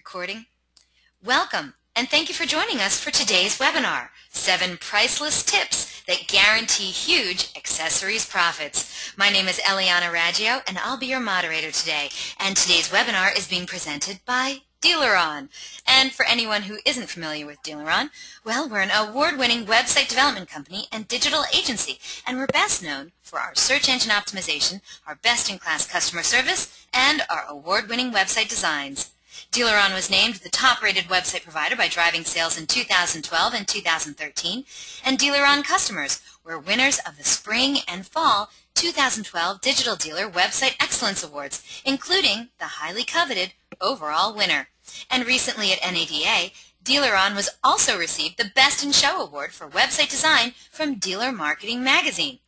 recording. Welcome, and thank you for joining us for today's webinar, 7 Priceless Tips that Guarantee Huge Accessories Profits. My name is Eliana Raggio, and I'll be your moderator today. And today's webinar is being presented by Dealeron. And for anyone who isn't familiar with Dealeron, well, we're an award-winning website development company and digital agency, and we're best known for our search engine optimization, our best-in-class customer service, and our award-winning website designs. Dealeron was named the top-rated website provider by Driving Sales in 2012 and 2013, and Dealeron customers were winners of the Spring and Fall 2012 Digital Dealer Website Excellence Awards, including the highly coveted overall winner. And recently at NADA, Dealeron was also received the Best in Show Award for Website Design from Dealer Marketing Magazine.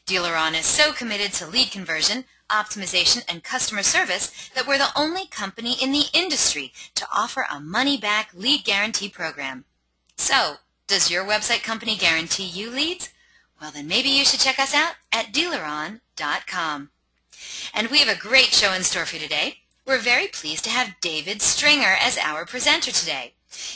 Dealeron is so committed to lead conversion, optimization, and customer service that we're the only company in the industry to offer a money-back lead guarantee program. So, does your website company guarantee you leads? Well, then maybe you should check us out at Dealeron.com. And we have a great show in store for you today. We're very pleased to have David Stringer as our presenter today.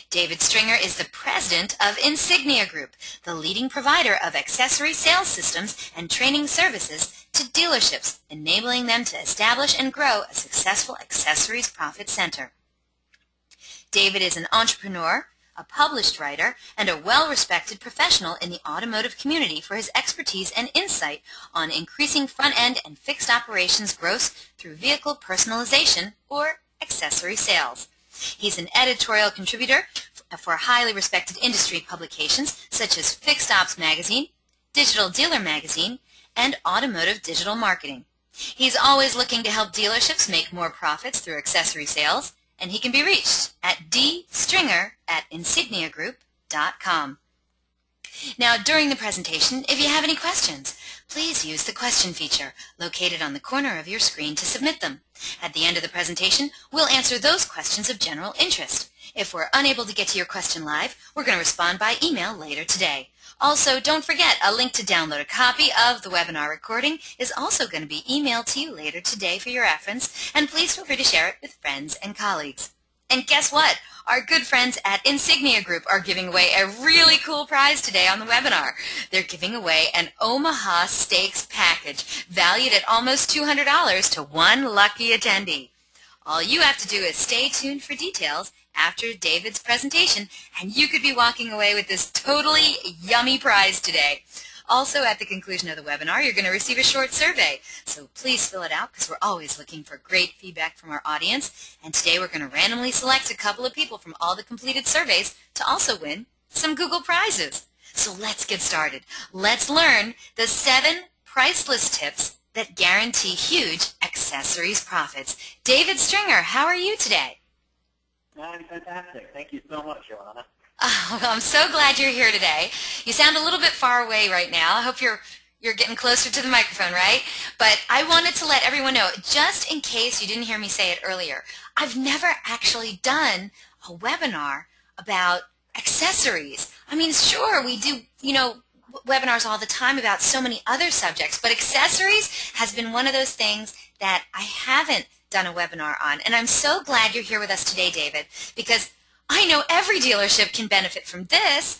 David Stringer is the president of Insignia Group, the leading provider of accessory sales systems and training services to dealerships, enabling them to establish and grow a successful accessories profit center. David is an entrepreneur, a published writer, and a well-respected professional in the automotive community for his expertise and insight on increasing front-end and fixed operations gross through vehicle personalization or accessory sales. He's an editorial contributor for highly respected industry publications such as Fixed Ops Magazine, Digital Dealer Magazine, and Automotive Digital Marketing. He's always looking to help dealerships make more profits through accessory sales, and he can be reached at dstringer@insigniagroup.com. Now, during the presentation, if you have any questions, please use the question feature located on the corner of your screen to submit them. At the end of the presentation, we'll answer those questions of general interest. If we're unable to get to your question live, we're going to respond by email later today. Also, don't forget, a link to download a copy of the webinar recording is also going to be emailed to you later today for your reference, and please feel free to share it with friends and colleagues. And guess what? Our good friends at Insignia Group are giving away a really cool prize today on the webinar. They're giving away an Omaha Steaks package valued at almost $200 to one lucky attendee. All you have to do is stay tuned for details after David's presentation, and you could be walking away with this totally yummy prize today. Also, at the conclusion of the webinar, you're going to receive a short survey, so please fill it out because we're always looking for great feedback from our audience. And today we're going to randomly select a couple of people from all the completed surveys to also win some Google prizes. So let's get started. Let's learn the 7 priceless tips that guarantee huge accessories profits. David Stringer, how are you today? I'm fantastic. Thank you so much, Joanna. Oh, well, I'm so glad you're here today. You sound a little bit far away right now. I hope you're getting closer to the microphone, right? But I wanted to let everyone know, just in case you didn't hear me say it earlier, I've never actually done a webinar about accessories. I mean, sure, we do, webinars all the time about so many other subjects, but accessories has been one of those things that I haven't done a webinar on. And I'm so glad you're here with us today, David, because I know every dealership can benefit from this.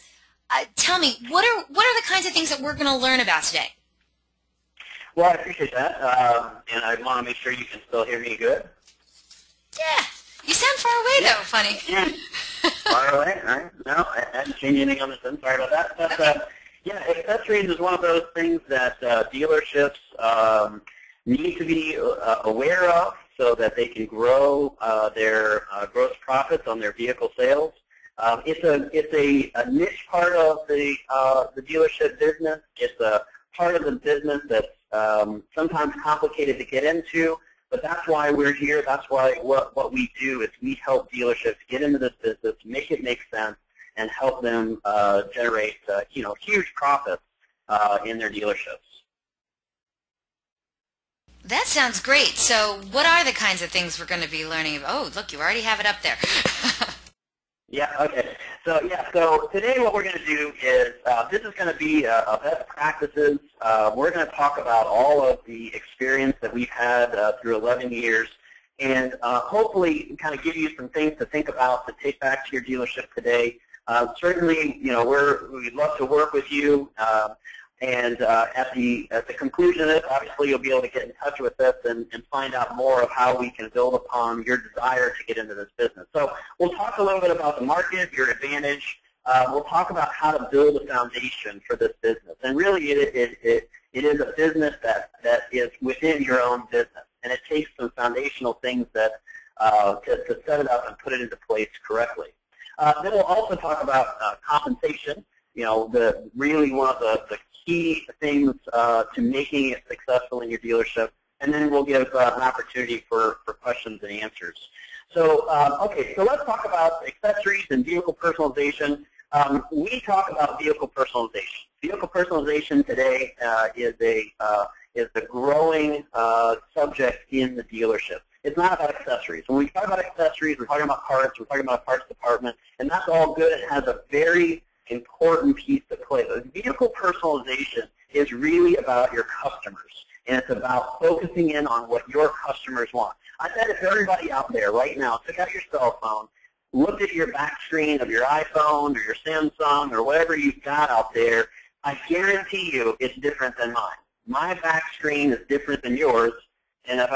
Tell me, what are the kinds of things that we're going to learn about today? Well, I appreciate that, and I want to make sure you can still hear me good. Yeah, you sound far away, though, funny. Yeah. Far away? All right. No, I hadn't changed anything on this end. Sorry about that. But, okay. Yeah, accessories is one of those things that dealerships need to be aware of, so that they can grow their gross profits on their vehicle sales. It's a niche part of the dealership business. It's a part of the business that's sometimes complicated to get into, but that's why we're here. That's why what we do is we help dealerships get into this business, make it make sense, and help them generate huge profits in their dealerships. That sounds great. So what are the kinds of things we're going to be learning about? Oh, look, you already have it up there. Yeah, okay. So today what we're going to do is, this is going to be a best practices. We're going to talk about all of the experience that we've had through 11 years and hopefully kind of give you some things to think about to take back to your dealership today. Certainly, we'd love to work with you. And at the conclusion of this, obviously, you'll be able to get in touch with us and find out more of how we can build upon your desire to get into this business. So we'll talk a little bit about the market, your advantage. We'll talk about how to build a foundation for this business. And really, it is a business that is within your own business. And it takes some foundational things that to set it up and put it into place correctly. Then we'll also talk about compensation. Really one of the key things to making it successful in your dealership, and then we'll give an opportunity for questions and answers. So, okay, so let's talk about accessories and vehicle personalization. We talk about vehicle personalization. Vehicle personalization today is a growing subject in the dealership. It's not about accessories. When we talk about accessories, we're talking about parts, we're talking about a parts department, and that's all good. It has a very important piece to play. But vehicle personalization is really about your customers, and it's about focusing in on what your customers want. I bet if everybody out there right now took out your cell phone, looked at your back screen of your iPhone or your Samsung or whatever you've got out there, I guarantee you it's different than mine. My back screen is different than yours, and I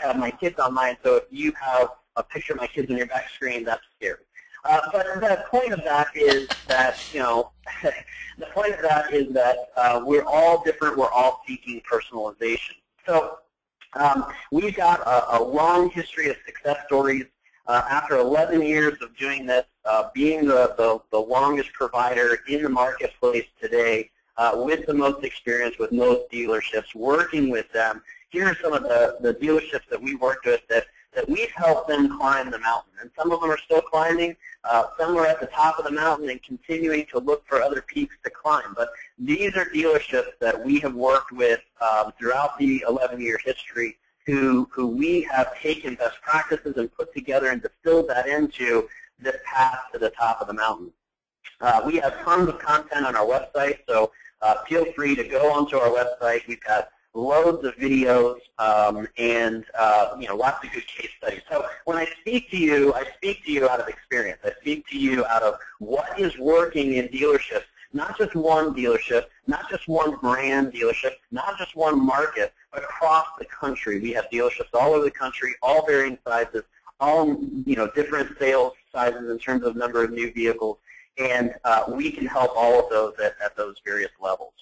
have my kids on mine, so if you have a picture of my kids on your back screen, that's scary. But the point of that is that, we're all different. We're all seeking personalization. So we've got a long history of success stories. After 11 years of doing this, being the longest provider in the marketplace today, with the most experience with most dealerships, working with them, here are some of the dealerships that we worked with that we've helped them climb the mountain. And some of them are still climbing. Some are at the top of the mountain and continuing to look for other peaks to climb. But these are dealerships that we have worked with throughout the 11-year history who we have taken best practices and put together and distilled that into this path to the top of the mountain. We have tons of content on our website, so feel free to go onto our website. We've got loads of videos and lots of good case studies. So when I speak to you out of experience. I speak to you out of what is working in dealerships, not just one dealership, not just one brand dealership, not just one market, but across the country. We have dealerships all over the country, all varying sizes, all different sales sizes in terms of number of new vehicles, and we can help all of those at those various levels.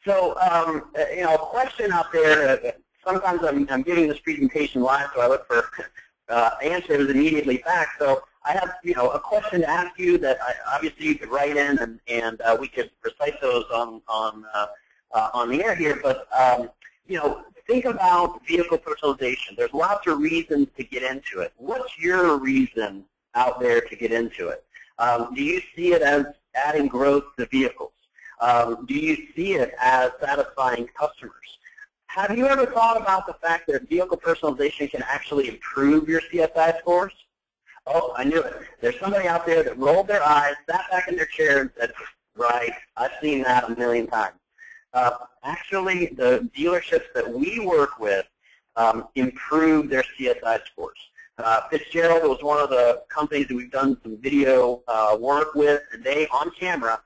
So, a question out there, sometimes I'm giving this presentation live, so I look for answers immediately back. So I have, a question to ask you that obviously you could write in and we could recite those on the air here. But, think about vehicle personalization. There's lots of reasons to get into it. What's your reason out there to get into it? Do you see it as adding growth to vehicles? Do you see it as satisfying customers? Have you ever thought about the fact that vehicle personalization can actually improve your CSI scores? Oh, I knew it. There's somebody out there that rolled their eyes, sat back in their chair, and said, right, I've seen that a million times. Actually, the dealerships that we work with improve their CSI scores. Fitzgerald was one of the companies that we've done some video work with, and they, on camera,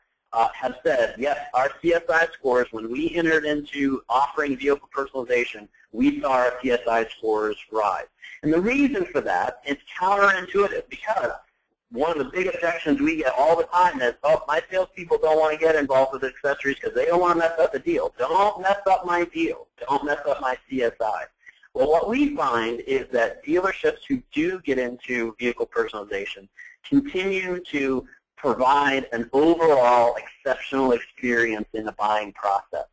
have said, yes, our CSI scores, when we entered into offering vehicle personalization, we saw our CSI scores rise. And the reason for that is counterintuitive, because one of the big objections we get all the time is, oh, my salespeople don't want to get involved with accessories because they don't want to mess up the deal. Don't mess up my deal. Don't mess up my CSI. Well, what we find is that dealerships who do get into vehicle personalization continue to provide an overall exceptional experience in the buying process.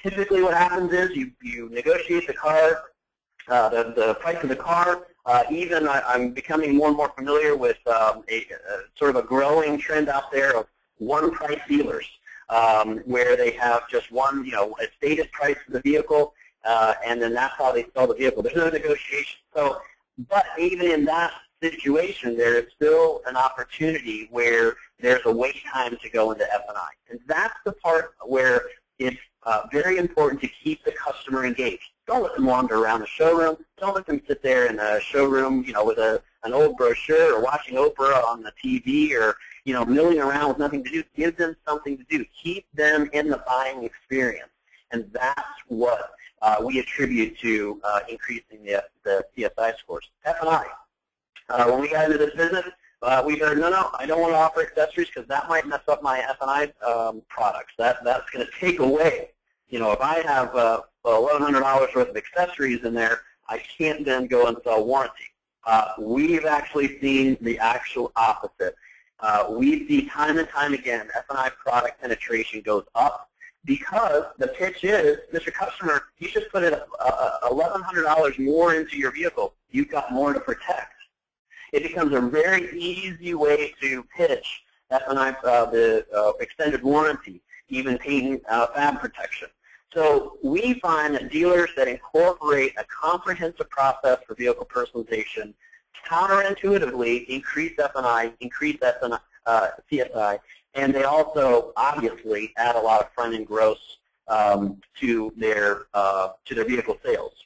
Typically what happens is you negotiate the car, the price of the car. Even I'm becoming more and more familiar with sort of a growing trend out there of one-price dealers, where they have just one, a stated price for the vehicle, and then that's how they sell the vehicle. There's no negotiation. So, but even in that situation, there is still an opportunity where there's a wait time to go into F&I. And that's the part where it's very important to keep the customer engaged. Don't let them wander around the showroom. Don't let them sit there in a showroom, with an old brochure or watching Oprah on the TV or, milling around with nothing to do. Give them something to do. Keep them in the buying experience. And that's what we attribute to increasing the CSI scores. F&I. When we got into this business, we heard, no, I don't want to offer accessories because that might mess up my F&I products. That's going to take away. If I have $1,100 worth of accessories in there, I can't then go and sell warranty. We've actually seen the actual opposite. We see time and time again F&I product penetration goes up because the pitch is, Mr. Customer, you just put in $1,100 more into your vehicle. You've got more to protect. It becomes a very easy way to pitch F&I, the extended warranty, even paint fab protection. So we find that dealers that incorporate a comprehensive process for vehicle personalization counterintuitively increase F&I, increase CSI, and they also obviously add a lot of front-end gross to their vehicle sales.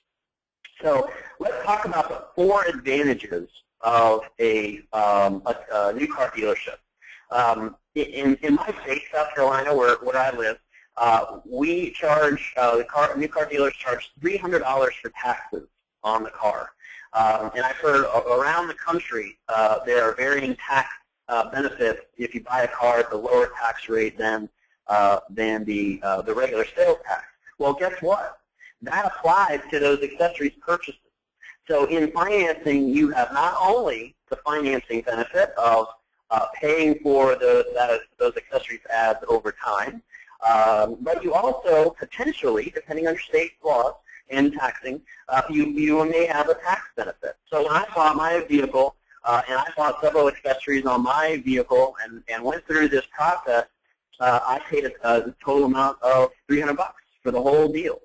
So let's talk about the 4 advantages of a new car dealership. In my state, South Carolina, where I live, we charge, new car dealers charge $300 for taxes on the car. And I've heard around the country there are varying tax benefits if you buy a car at the lower tax rate than the regular sales tax. Well, guess what? That applies to those accessories purchases. So in financing, you have not only the financing benefit of paying for those accessories ads over time, but you also potentially, depending on your state laws and taxing, you may have a tax benefit. So when I bought my vehicle, and I bought several accessories on my vehicle and went through this process, I paid a total amount of $300 for the whole deal.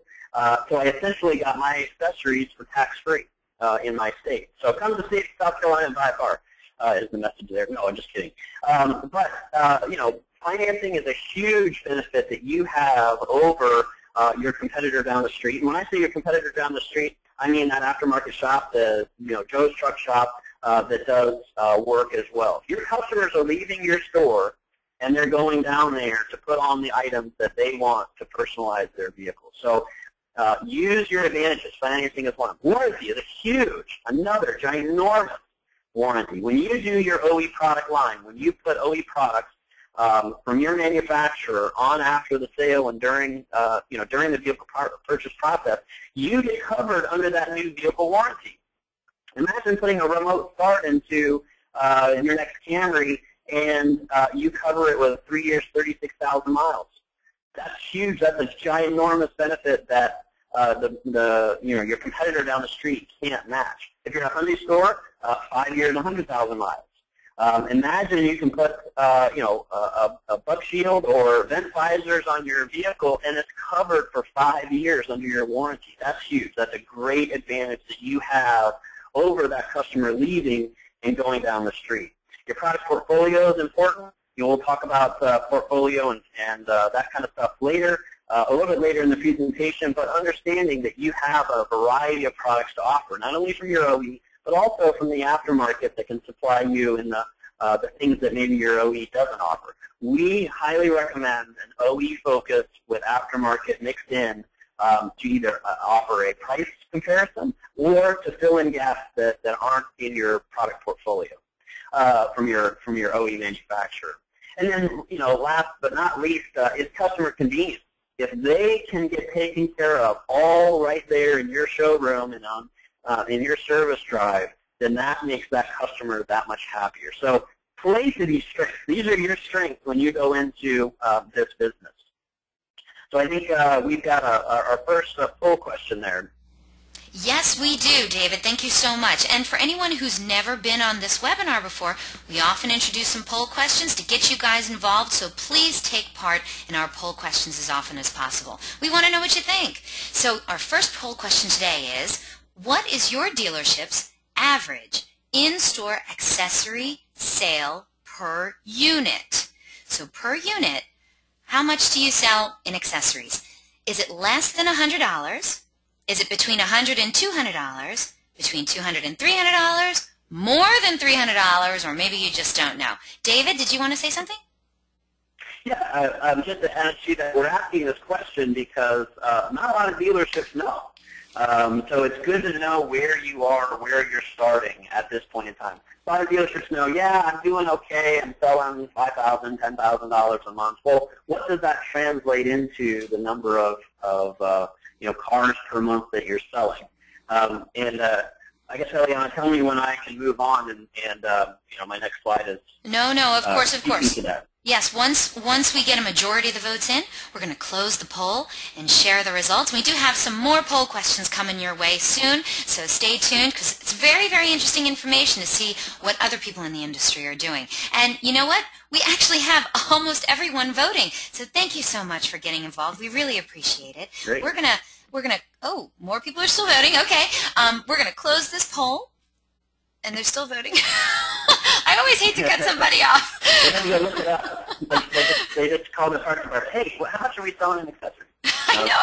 So I essentially got my accessories for tax-free in my state. So come to the state of South Carolina and buy a car is the message there. No, I'm just kidding. But financing is a huge benefit that you have over your competitor down the street. And when I say your competitor down the street, I mean that aftermarket shop, the Joe's Truck Shop that does work as well. If your customers are leaving your store and they're going down there to put on the items that they want to personalize their vehicle. So use your advantages. Financing is one. Warranty is another ginormous warranty. When you do your OE product line, when you put OE products from your manufacturer on after the sale and during the vehicle purchase process, you get covered under that new vehicle warranty. Imagine putting a remote start into your next Camry and you cover it with 3 years, 36,000 miles. That's huge. That's a ginormous benefit that your competitor down the street can't match. If you're a Hyundai store, 5 years, 100,000 miles. Imagine you can put a buck shield or vent visors on your vehicle and it's covered for 5 years under your warranty. That's huge. That's a great advantage that you have over that customer leaving and going down the street. Your product portfolio is important. We'll talk about portfolio and that kind of stuff later, a little bit later in the presentation, but understanding that you have a variety of products to offer, not only from your OE, but also from the aftermarket that can supply you in the things that maybe your OE doesn't offer. We highly recommend an OE focus with aftermarket mixed in to either offer a price comparison or to fill in gaps that aren't in your product portfolio from your OE manufacturer. And then, last but not least, is customer convenience. If they can get taken care of all right there in your showroom and in your service drive, then that makes that customer that much happier. So play to these strengths. These are your strengths when you go into this business. So I think we've got our first poll question there. Yes, we do, David. Thank you so much. And for anyone who's never been on this webinar before, we often introduce some poll questions to get you guys involved, so please take part in our poll questions as often as possible. We want to know what you think. So our first poll question today is, what is your dealership's average in-store accessory sale per unit? So per unit, how much do you sell in accessories? Is it less than $100? Is it between $100 and $200, between $200 and $300, more than $300, or maybe you just don't know? David, did you want to say something? Yeah, just to add to that, we're asking this question because not a lot of dealerships know. So it's good to know where you are, where you're starting at this point in time. A lot of dealerships know, yeah, I'm doing okay. I'm selling $5,000, $10,000 a month. Well, what does that translate into the number of cars per month that you're selling? I guess, Eliana, tell me when I can move on, and my next slide is. No, of course. To that. Yes, once we get a majority of the votes in, we're going to close the poll and share the results. We do have some more poll questions coming your way soon, so stay tuned because it's very, very interesting information to see what other people in the industry are doing. And you know what? We actually have almost everyone voting, so thank you so much for getting involved. We really appreciate it. Great. We're gonna. Oh, more people are still voting. Okay, we're gonna close this poll, and they're still voting. I always hate to cut somebody off. Look it up. They just call the hard part. Hey, how much are we selling in accessories? I know.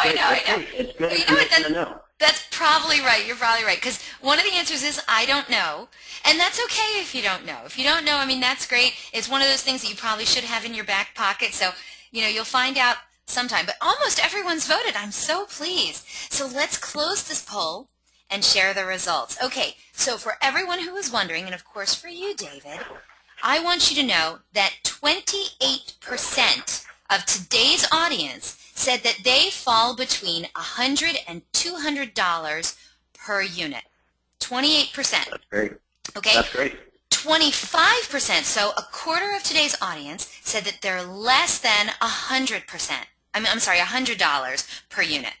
It's good information to know. That's probably right. You're probably right. Because one of the answers is I don't know. And that's okay if you don't know. If you don't know, I mean, that's great. It's one of those things that you probably should have in your back pocket. So, you'll find out sometime. But almost everyone's voted. I'm so pleased. So let's close this poll and share the results. Okay, so for everyone who was wondering, and of course for you, David, I want you to know that 28% of today's audience said that they fall between $100 and $200 per unit. 28%. That's great. Okay? That's great. 25%, so a quarter of today's audience, said that they're less than $100 per unit.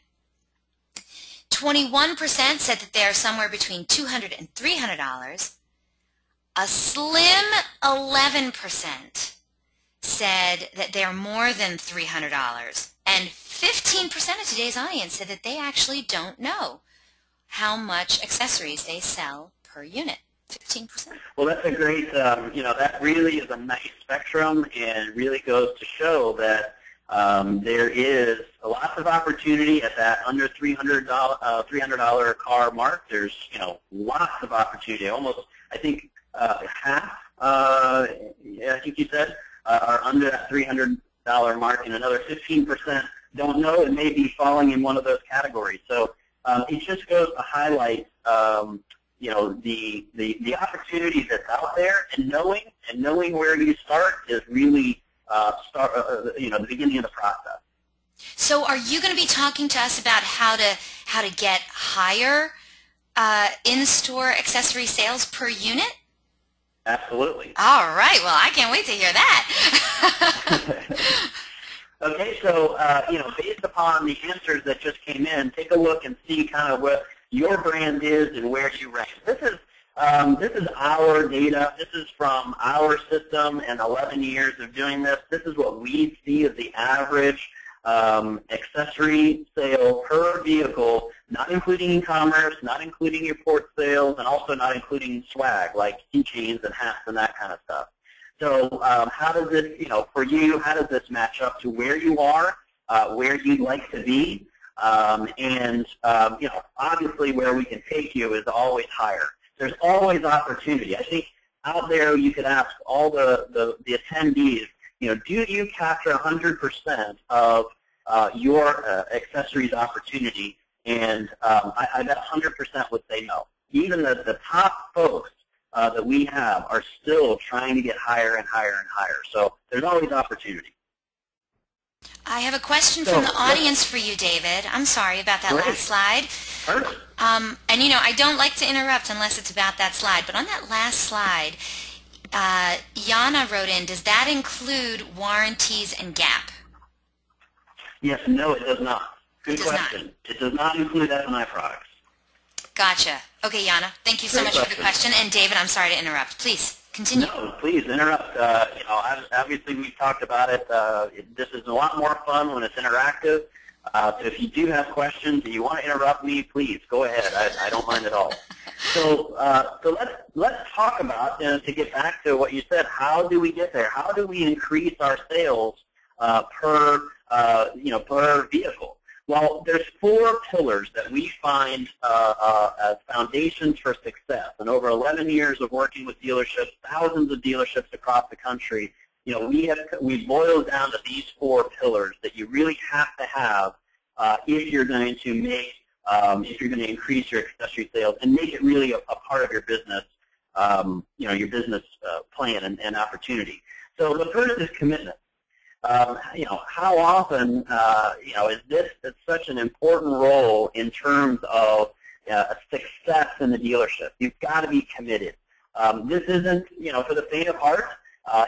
21% said that they are somewhere between $200 and $300. A slim 11% said that they are more than $300. And 15% of today's audience said that they actually don't know how much accessories they sell per unit. 15%. Well, that's a great, that really is a nice spectrum and really goes to show that there is lots of opportunity at that under $300 car mark. There's lots of opportunity. Almost, I think half. I think you said are under that $300 mark, and another 15% don't know and may be falling in one of those categories. So it just goes to highlight the opportunity that's out there, and knowing where you start is really the beginning of the process. So are you going to be talking to us about how to get higher in-store accessory sales per unit? Absolutely. All right. Well, I can't wait to hear that. Okay, so based upon the answers that just came in, take a look and see kind of what your brand is and where you rank. This is our data. This is from our system and 11 years of doing this. This is what we see as the average accessory sale per vehicle, not including e-commerce, not including your port sales, and also not including swag like keychains and hats and that kind of stuff. So how does this, for you, how does this match up to where you are, where you'd like to be, and obviously where we can take you is always higher. There's always opportunity. I think out there you could ask all the attendees, do you capture 100% of your accessories opportunity? And I bet 100% would say no. Even the top folks that we have are still trying to get higher and higher and higher. So there's always opportunity. I have a question from the audience for you, David. I'm sorry about that last slide. Perfect. And I don't like to interrupt unless it's about that slide, but on that last slide, Yana wrote in, does that include warranties and gap? Yes, no, it does not. Good question. It does not include F&I products. Gotcha. Okay, Yana, thank you so much for the question. And David, I'm sorry to interrupt. Please, continue. No, please interrupt. Obviously we've talked about it. This is a lot more fun when it's interactive. So if you do have questions and you want to interrupt me, please go ahead. I don't mind at all. So let's talk about, to get back to what you said, how do we get there? How do we increase our sales per vehicle? Well, there's 4 pillars that we find as foundations for success. And over 11 years of working with dealerships, thousands of dealerships across the country, we boiled down to these 4 pillars that you really have to have if you're going to make, if you're going to increase your accessory sales and make it really a part of your business, your business plan and opportunity. So the first is commitment. How often, is this such an important role in terms of success in the dealership? You've got to be committed. This isn't, for the faint of heart.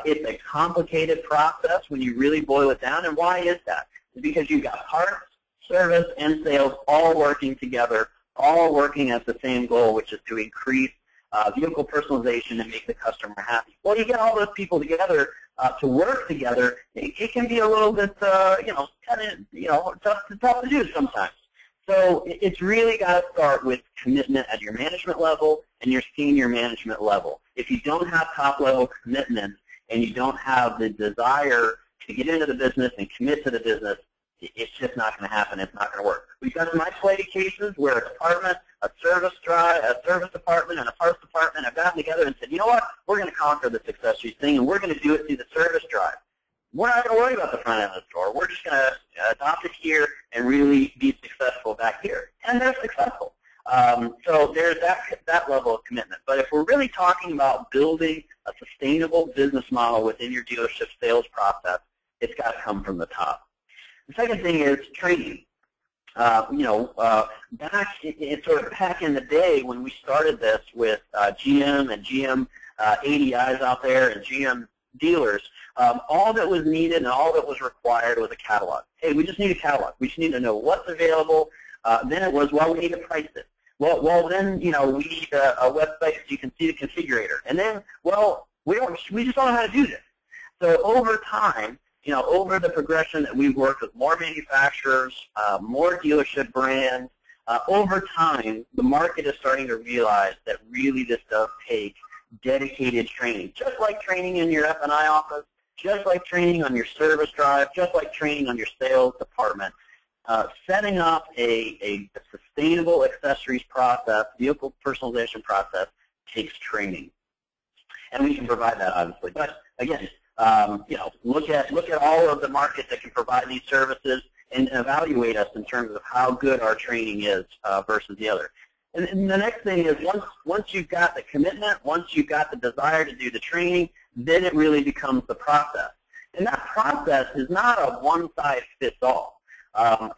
It's a complicated process when you really boil it down. And why is that? It's because you've got parts, service, and sales all working together, all working at the same goal, which is to increase vehicle personalization and make the customer happy. Well, you get all those people together to work together. It can be a little bit, tough to do sometimes. So it's really got to start with commitment at your management level and your senior management level. If you don't have top-level commitment and you don't have the desire to get into the business and commit to the business, it's just not going to happen. It's not going to work. We've got some isolated cases where a department, a service department, and a parts department have gotten together and said, you know what, we're going to conquer this accessories thing, and we're going to do it through the service drive. We're not going to worry about the front end of the store. We're just going to adopt it here and really be successful back here. And they're successful. So there's that level of commitment. But if we're really talking about building a sustainable business model within your dealership sales process, it's got to come from the top. The second thing is training. Back in the day when we started this with GM and GM ADIs out there and GM dealers, all that was needed and all that was required was a catalog. Hey, we just need a catalog. We just need to know what's available. Then it was, well, we need to price it. Well, then, we need a website so you can see the configurator. And then, well, we just don't know how to do this. So over time, over the progression that we've worked with more manufacturers, more dealership brands, over time, the market is starting to realize that really this does take dedicated training, just like training in your F&I office, just like training on your service drive, just like training on your sales department. Setting up a sustainable accessories process, vehicle personalization process, takes training. And we can provide that, obviously. But again, look at all of the markets that can provide these services and evaluate us in terms of how good our training is versus the other. And the next thing is once you've got the commitment, once you've got the desire to do the training, then it really becomes the process. And that process is not a one-size-fits-all.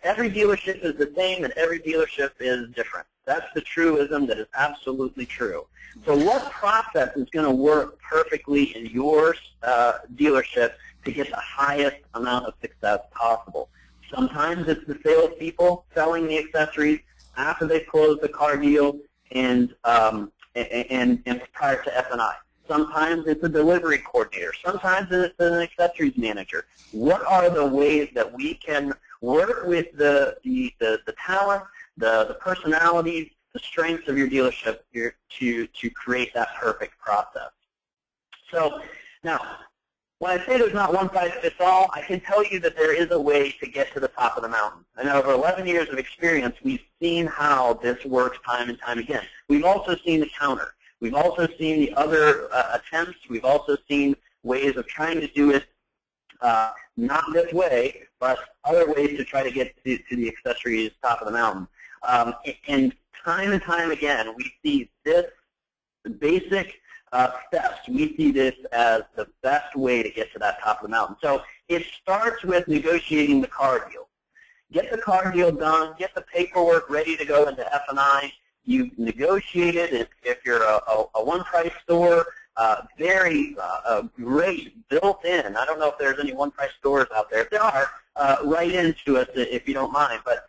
Every dealership is the same and every dealership is different. That's the truism that is absolutely true. So what process is going to work perfectly in your dealership to get the highest amount of success possible? Sometimes it's the salespeople selling the accessories after they've closed the car deal and prior to F&I. Sometimes it's a delivery coordinator. Sometimes it's an accessories manager. What are the ways that we can work with the talent, the personalities, the strengths of your dealership to create that perfect process? So now, when I say there's not one size fits all, I can tell you that there is a way to get to the top of the mountain. And over 11 years of experience, we've seen how this works time and time again. We've also seen the counter. We've also seen the other attempts. We've also seen ways of trying to do it not this way, but other ways to try to get to the accessories top of the mountain. And time again, we see this basic steps. We see this as the best way to get to that top of the mountain. So it starts with negotiating the car deal. Get the car deal done. Get the paperwork ready to go into F&I. You've negotiated. If you're a one-price store, very great built-in. I don't know if there's any one-price stores out there. If there are, write into us if you don't mind. But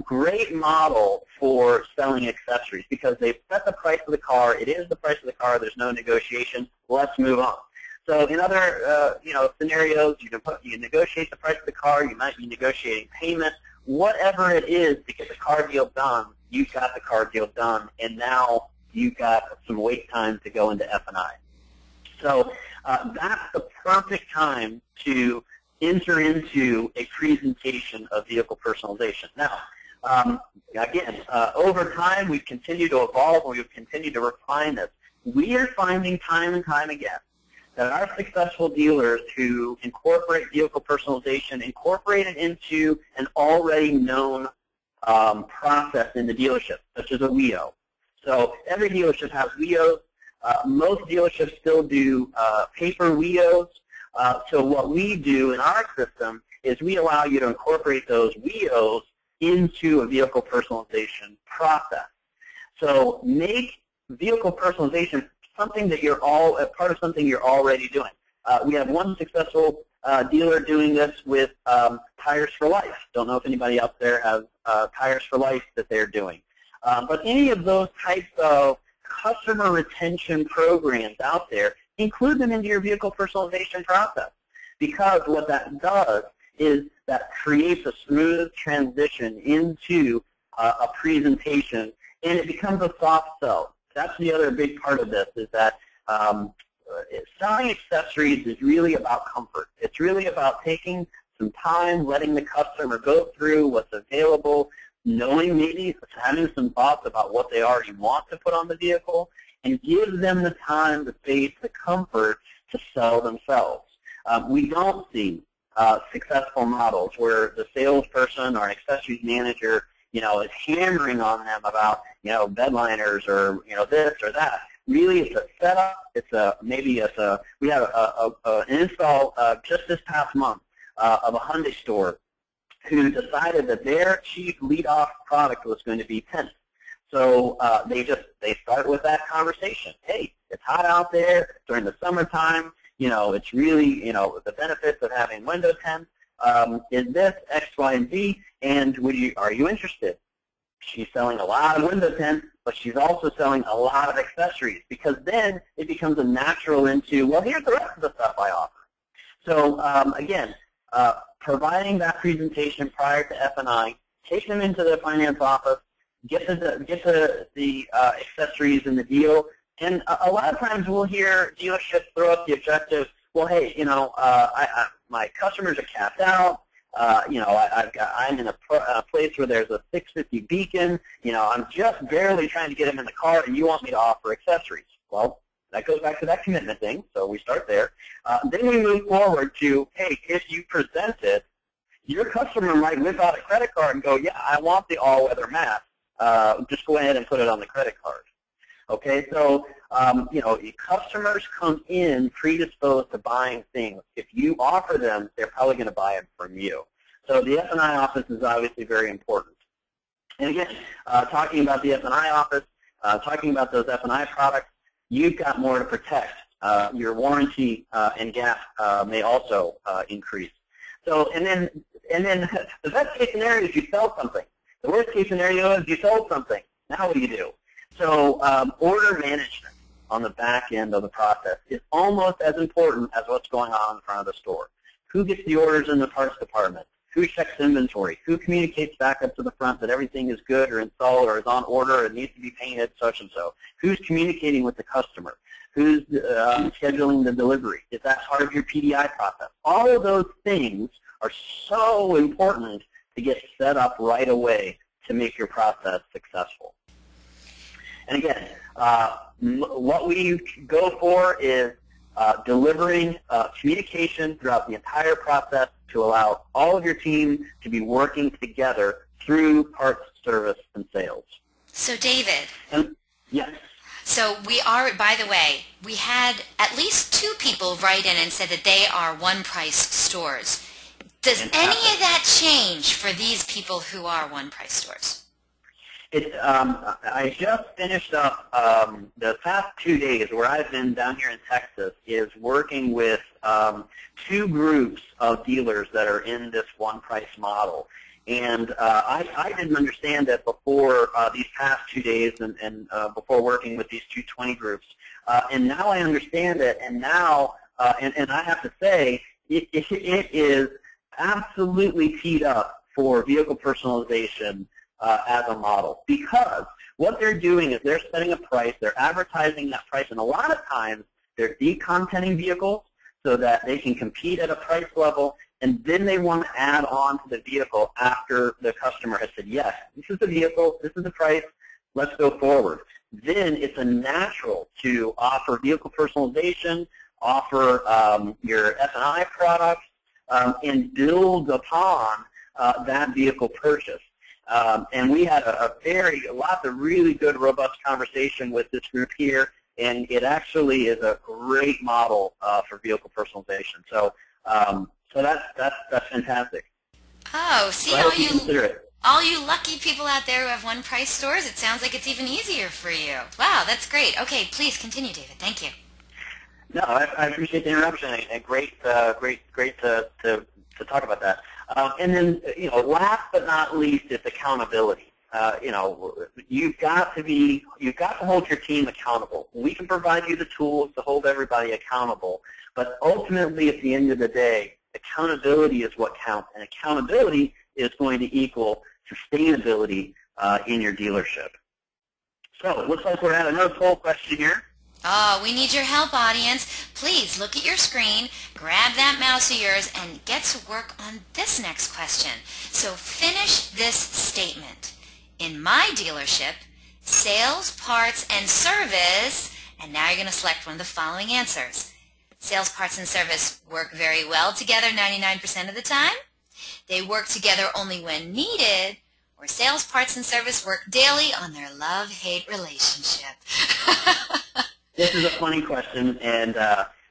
great model for selling accessories because they've set the price of the car. It is the price of the car. There's no negotiation. Let's move on. So in other scenarios, you negotiate the price of the car. You might be negotiating payment. Whatever it is to get the car deal done, you've got the car deal done, and now you've got some wait time to go into F&I. So that's the perfect time to enter into a presentation of vehicle personalization. Now, again, over time, we've continued to evolve and we've continued to refine this. We are finding time and time again that our successful dealers who incorporate vehicle personalization incorporate it into an already known process in the dealership, such as a WIO. So every dealership has WIOs. Most dealerships still do paper WIOs. So what we do in our system is we allow you to incorporate those WIOs into a vehicle personalization process. So make vehicle personalization something that you're part of something you're already doing. We have one successful dealer doing this with Tires for Life. Don't know if anybody out there has Tires for Life that they're doing. But any of those types of customer retention programs out there, include them into your vehicle personalization process. Because what that does is that creates a smooth transition into a presentation, and it becomes a soft sell. That's the other big part of this, is that selling accessories is really about comfort. It's really about taking some time, letting the customer go through what's available, knowing maybe having some thoughts about what they already want to put on the vehicle, and give them the time, the space, the comfort to sell themselves. We don't see successful models where the salesperson or an accessories manager, is hammering on them about, bed liners or, this or that. Really, it's a setup. We had an install just this past month of a Hyundai store who decided that their chief lead-off product was going to be tents. So they start with that conversation. Hey, it's hot out there during the summertime. It's really, the benefits of having window tents is this X, Y, and Z, and are you interested? She's selling a lot of window tents, but she's also selling a lot of accessories, because then it becomes a natural into, well, here's the rest of the stuff I offer. So again, providing that presentation prior to F&I, take them into the finance office, get the accessories in the deal, and a lot of times we'll hear dealerships throw up the objective, well, hey, my customers are capped out. I'm in a place where there's a 650 beacon. I'm just barely trying to get them in the car, and you want me to offer accessories. Well, that goes back to that commitment thing, so we start there. Then we move forward to, hey, if you present it, your customer might whip out a credit card and go, yeah, I want the all-weather mat. Just go ahead and put it on the credit card. Okay, so customers come in predisposed to buying things. If you offer them, they're probably going to buy them from you. So the F&I office is obviously very important. And again, talking about the F&I office, talking about those F&I products, you've got more to protect. Your warranty and gap may also increase. So, and then the best case scenario is you sell something. The worst case scenario is you sold something. Now what do you do? So order management on the back end of the process is almost as important as what's going on in front of the store. Who gets the orders in the parts department? Who checks inventory? Who communicates back up to the front that everything is good or installed or is on order or needs to be painted, such and so? Who's communicating with the customer? Who's scheduling the delivery? Is that part of your PDI process? All of those things are so important to get set up right away to make your process successful. And again, what we go for is delivering communication throughout the entire process to allow all of your team to be working together through parts, service, and sales. So David. Yes. So by the way, we had at least 2 people write in and said that they are One Price stores. Does any of that change for these people who are One Price stores? I just finished up the past 2 days where I've been down here in Texas is working with 2 groups of dealers that are in this One Price model. And I didn't understand that before these past 2 days and before working with these 220 groups. And now I understand it, and now, and I have to say, it is absolutely teed up for vehicle personalization as a model, because what they're doing is they're setting a price, they're advertising that price, and a lot of times they're decontenting vehicles so that they can compete at a price level, and then they want to add on to the vehicle after the customer has said, yes, this is the vehicle, this is the price, let's go forward. Then it's a natural to offer vehicle personalization, offer your F&I products, and build upon that vehicle purchase. And we had lots of really good, robust conversation with this group here, and it actually is a great model for vehicle personalization. So, that's fantastic. Oh, see, So I hope you consider it. all you lucky people out there who have one price stores, it sounds like it's even easier for you. Wow, that's great. Okay, please continue, David. Thank you. No, I appreciate the interruption, and great to talk about that. And then, last but not least is accountability. You've got to hold your team accountable. We can provide you the tools to hold everybody accountable, but ultimately, at the end of the day, accountability is what counts, and accountability is going to equal sustainability in your dealership. So, looks like we're at another poll question here. Oh, we need your help, audience. Please look at your screen, grab that mouse of yours, and get to work on this next question. So finish this statement. In my dealership, sales, parts, and service, and now you're going to select one of the following answers. Sales, parts, and service work very well together 99% of the time. They work together only when needed, or sales, parts, and service work daily on their love-hate relationship. This is a funny question, and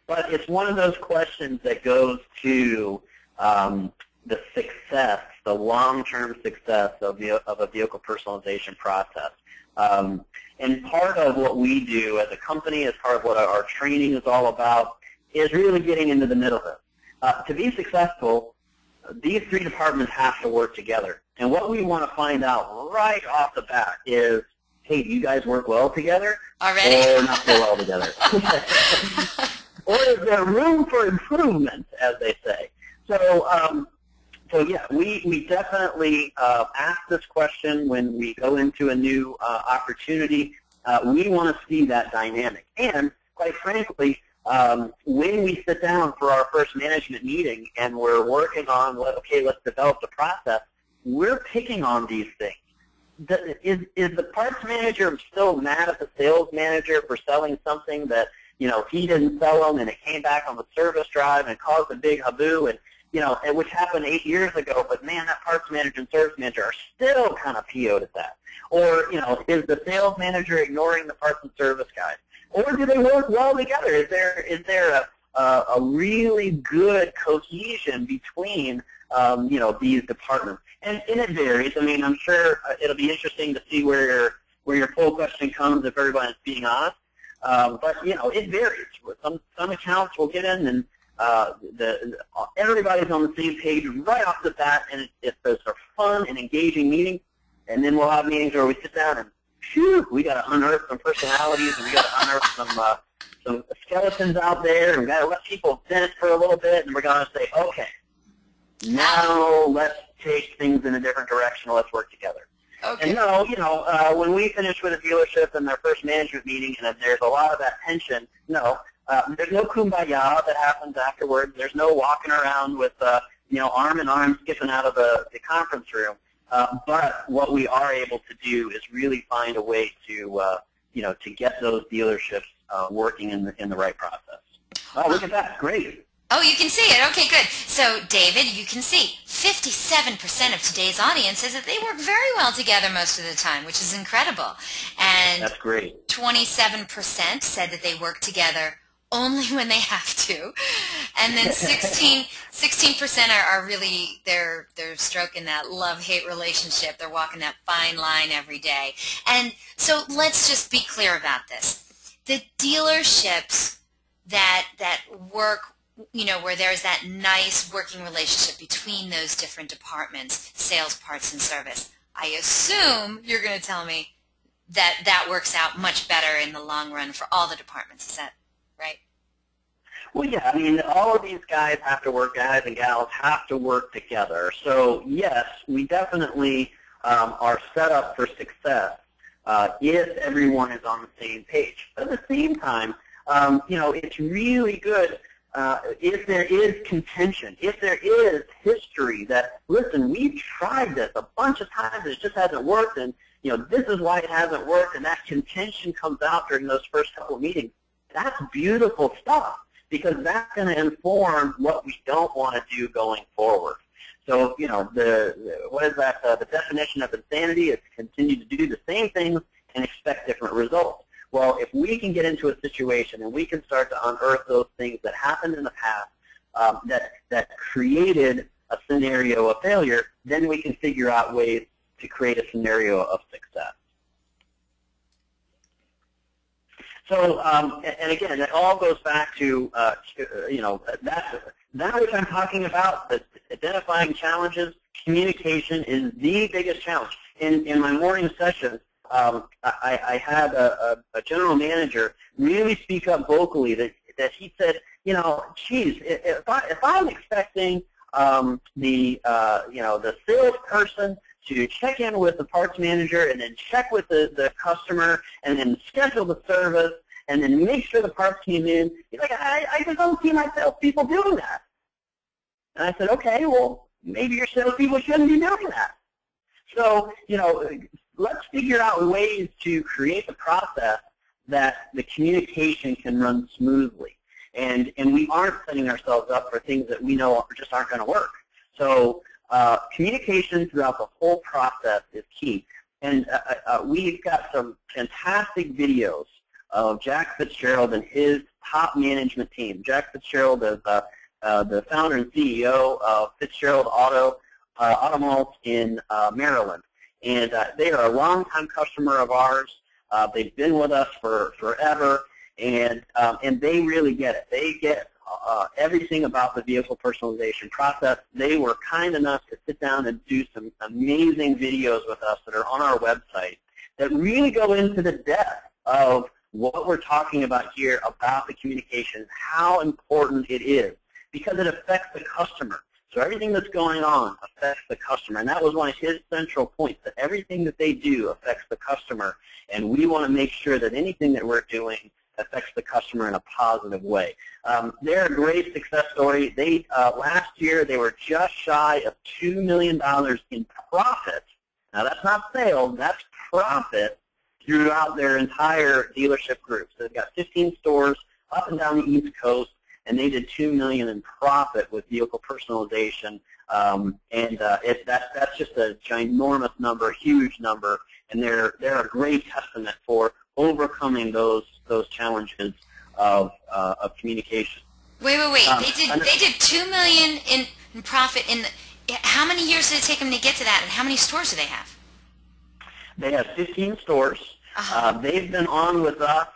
but it's one of those questions that goes to the success, the long-term success of a vehicle personalization process. And part of what we do as a company, as part of what our training is all about, is really getting into the middle of it. To be successful, these three departments have to work together. And what we want to find out right off the bat is, hey, do you guys work well together? Already? Or not so well together? Or is there room for improvement, as they say? So, yeah, we definitely ask this question when we go into a new opportunity. We want to see that dynamic. And, quite frankly, when we sit down for our first management meeting and we're working on, okay, let's develop the process, we're picking on these things. Is the parts manager still mad at the sales manager for selling something that, he didn't sell them and it came back on the service drive and caused a big haboo, and which happened 8 years ago, but man, that parts manager and service manager are still kind of PO'd at that. Or, is the sales manager ignoring the parts and service guys? Or do they work well together? Is there a really good cohesion between these departments? And it varies. I mean, I'm sure it'll be interesting to see where your poll question comes if everybody's being honest. But it varies. Some accounts will get in and everybody's on the same page right off the bat, and it's a fun and engaging meeting. And then we'll have meetings where we sit down and, phew, we got to unearth some personalities, and we got to unearth some skeletons out there, and we got to let people vent for a little bit, and we're going to say, okay, now let's take things in a different direction. Let's work together. Okay. And when we finish with a dealership in their first management meeting, and there's a lot of that tension, there's no kumbaya that happens afterwards. There's no walking around with, arm in arm skipping out of the conference room. But what we are able to do is really find a way to, to get those dealerships working in the right process. Oh, look at that. Great. Oh, you can see it. Okay, good. So, David, you can see 57% of today's audience says that they work very well together most of the time, which is incredible. And that's great. 27% said that they work together only when they have to. And then 16% are really, they're stroking that love-hate relationship. They're walking that fine line every day. And so let's just be clear about this. The dealerships that work, where there's that nice working relationship between those different departments, sales, parts, and service, I assume you're going to tell me that works out much better in the long run for all the departments. Is that right? Well, yeah. I mean, all of these guys and gals have to work together. So, yes, we definitely are set up for success if everyone is on the same page. But at the same time, it's really good if there is contention, if there is history that, listen, we've tried this a bunch of times, it just hasn't worked, and this is why it hasn't worked, and that contention comes out during those first couple of meetings, that's beautiful stuff, because that's going to inform what we don't want to do going forward. So, what is that? The definition of insanity is to continue to do the same things and expect different results. Well, if we can get into a situation and we can start to unearth those things that happened in the past that created a scenario of failure, then we can figure out ways to create a scenario of success. So, and again, it all goes back to, that which I'm talking about, the identifying challenges. Communication is the biggest challenge. In my morning sessions, I had a general manager really speak up vocally that he said, geez, if I'm expecting the salesperson to check in with the parts manager and then check with the customer and then schedule the service and then make sure the parts came in. He's like, I just don't see my salespeople doing that. And I said, okay, well, maybe your salespeople shouldn't be doing that. So, let's figure out ways to create the process that the communication can run smoothly. And we aren't setting ourselves up for things that we know just aren't going to work. So communication throughout the whole process is key. And we've got some fantastic videos of Jack Fitzgerald and his top management team. Jack Fitzgerald is the founder and CEO of Fitzgerald Automalls in Maryland. And they are a longtime customer of ours. They've been with us for forever, and they really get it. They get everything about the vehicle personalization process. They were kind enough to sit down and do some amazing videos with us that are on our website that really go into the depth of what we're talking about here about the communication, how important it is, because it affects the customer. So everything that's going on affects the customer, and that was one of his central points, that everything that they do affects the customer, and we want to make sure that anything that we're doing affects the customer in a positive way. They're a great success story. They last year, they were just shy of $2 million in profit. Now, that's not sales, that's profit throughout their entire dealership group. So they've got 15 stores up and down the East Coast, and they did $2 million in profit with vehicle personalization, that's just a ginormous number, a huge number, and they're a great testament for overcoming those challenges of communication. Wait. They did $2 million in profit. How many years did it take them to get to that, and how many stores do they have? They have 15 stores. They've been on with us,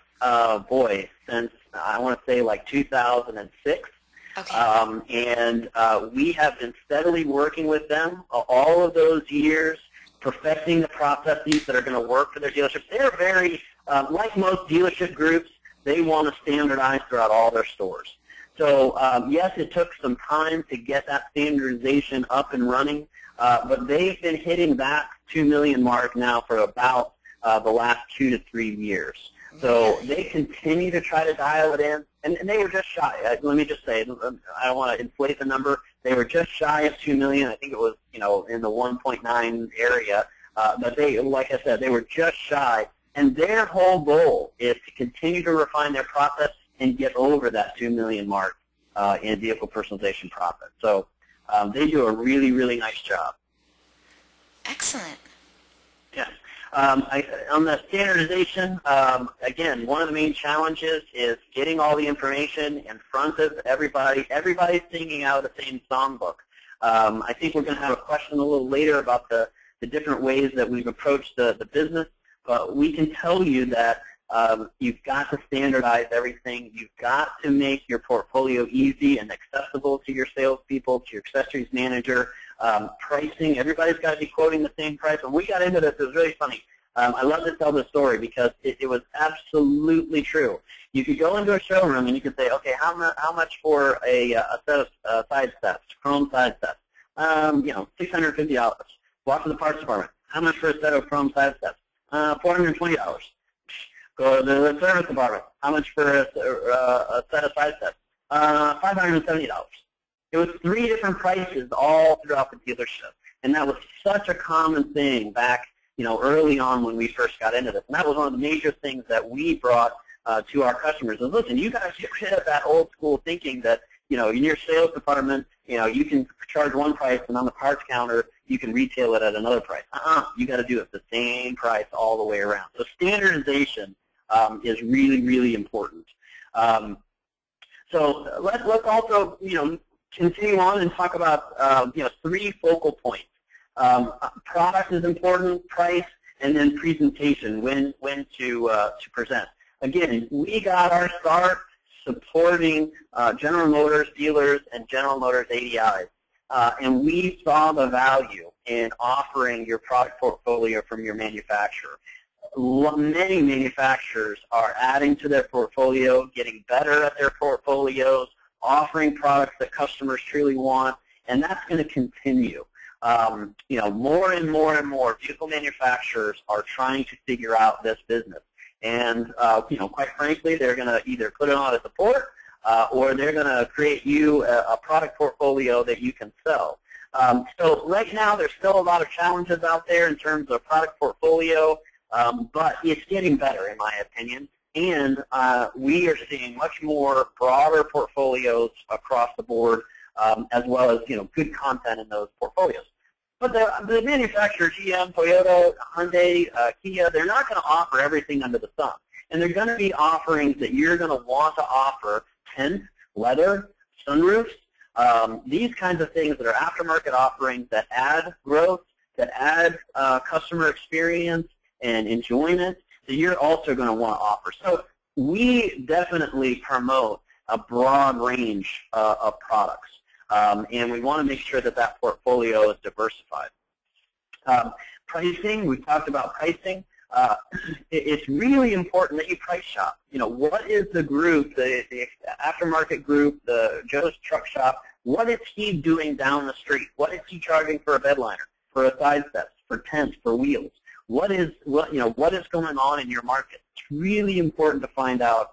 since I want to say like 2006. Okay. We have been steadily working with them all of those years, perfecting the processes that are going to work for their dealerships. They're very, like most dealership groups, they want to standardize throughout all their stores. So yes, it took some time to get that standardization up and running, but they've been hitting that 2 million mark now for about the last 2 to 3 years. So they continue to try to dial it in, and they were just shy. Let me just say, I don't want to inflate the number. They were just shy of 2 million. I think it was, in the 1.9 area. But they, like I said, they were just shy. And their whole goal is to continue to refine their process and get over that 2 million mark in vehicle personalization profit. So they do a really, really nice job. Excellent. Yeah. On the standardization, again, one of the main challenges is getting all the information in front of everybody. Everybody's singing out of the same songbook. I think we're going to have a question a little later about the different ways that we've approached the business, but we can tell you that you've got to standardize everything. You've got to make your portfolio easy and accessible to your salespeople, to your accessories manager. Pricing, everybody's got to be quoting the same price. When we got into this, it was really funny. I love to tell this story because it was absolutely true. You could go into a showroom and you could say, okay, how much for a set of side steps, chrome side steps? $650. Walk to the parts department. How much for a set of chrome side steps? $420. Go to the service department. How much for a set of side steps? $570. It was 3 different prices all throughout the dealership, and that was such a common thing back, early on when we first got into this. And that was one of the major things that we brought to our customers. Is listen, you guys get rid of that old school thinking that in your sales department, you can charge one price, and on the parts counter you can retail it at another price. You got to do it the same price all the way around. So standardization is really, really important. So let's also continue on and talk about 3 focal points. Product is important, price, and then presentation, when to present. Again, we got our start supporting General Motors dealers and General Motors ADIs, and we saw the value in offering your product portfolio from your manufacturer. Many manufacturers are adding to their portfolio, getting better at their portfolios, offering products that customers truly want, and that's going to continue. More and more and more vehicle manufacturers are trying to figure out this business. And, quite frankly, they're going to either put it on as support or they're going to create you a product portfolio that you can sell. So right now there's still a lot of challenges out there in terms of product portfolio, but it's getting better in my opinion. And we are seeing much more broader portfolios across the board, as well as good content in those portfolios. But the manufacturers, GM, Toyota, Hyundai, Kia, they're not going to offer everything under the sun. And they're going to be offerings that you're going to want to offer: tint, leather, sunroofs, these kinds of things that are aftermarket offerings that add growth, that add customer experience and enjoyment that you're also going to want to offer. So we definitely promote a broad range of products. And we want to make sure that that portfolio is diversified. Pricing, we've talked about pricing. It's really important that you price shop. What is the group, the aftermarket group, the Joe's Truck Shop, what is he doing down the street? What is he charging for a bed liner, for a side step, for tents, for wheels? What is going on in your market? It's really important to find out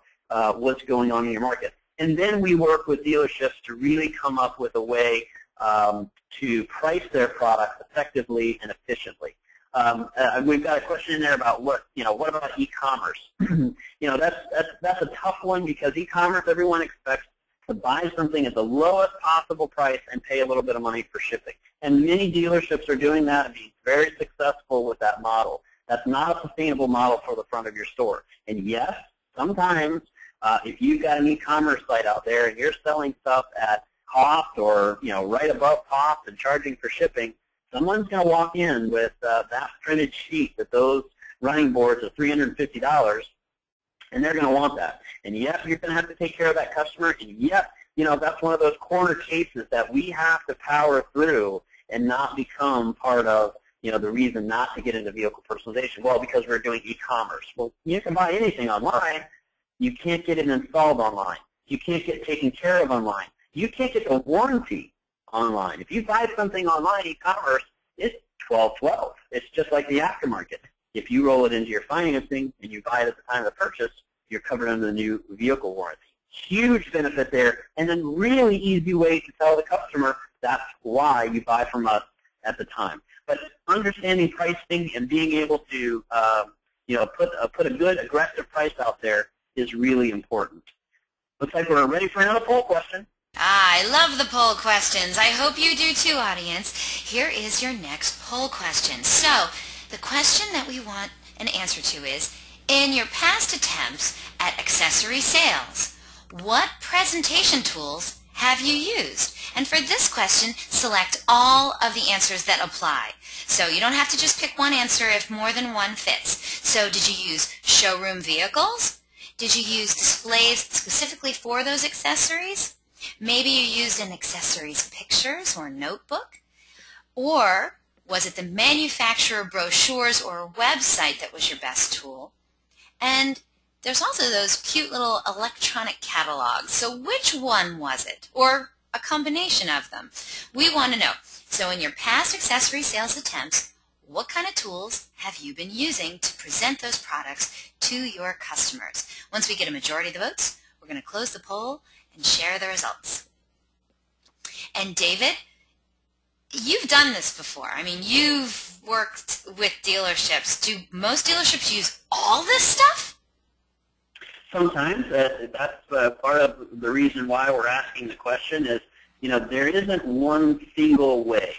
what's going on in your market. And then we work with dealerships to really come up with a way to price their products effectively and efficiently. We've got a question in there about what about e-commerce? That's a tough one, because e-commerce, everyone expects to buy something at the lowest possible price and pay a little bit of money for shipping. And many dealerships are doing that and being very successful with that model. That's not a sustainable model for the front of your store. And yes, sometimes if you've got an e-commerce site out there and you're selling stuff at cost or right above cost and charging for shipping, someone's going to walk in with that printed sheet that those running boards are $350, and they're going to want that. And yep, you're going to have to take care of that customer. And yep, that's one of those corner cases that we have to power through and not become part of the reason not to get into vehicle personalization. Well, because we're doing e-commerce. Well, you can buy anything online. You can't get it installed online. You can't get taken care of online. You can't get a warranty online. If you buy something online, e-commerce, it's 12/12. It's just like the aftermarket. If you roll it into your financing and you buy it at the time of the purchase, you're covered under the new vehicle warranty. Huge benefit there, and then really easy way to tell the customer that's why you buy from us at the time. But understanding pricing and being able to put a good aggressive price out there is really important. Looks like we're ready for another poll question. I love the poll questions. I hope you do too, audience. Here is your next poll question. So, the question that we want an answer to is, in your past attempts at accessory sales, what presentation tools have you used? And for this question, select all of the answers that apply. So you don't have to just pick one answer if more than one fits. So did you use showroom vehicles? Did you use displays specifically for those accessories? Maybe you used an accessories pictures or notebook? Or was it the manufacturer brochures or website that was your best tool? And there's also those cute little electronic catalogs. So which one was it? Or a combination of them? We want to know. So in your past accessory sales attempts, what kind of tools have you been using to present those products to your customers? Once we get a majority of the votes, we're going to close the poll and share the results. And David, you've done this before. I mean, you've worked with dealerships. Do most dealerships use all this stuff? Sometimes. That's part of the reason why we're asking the question is, there isn't one single way.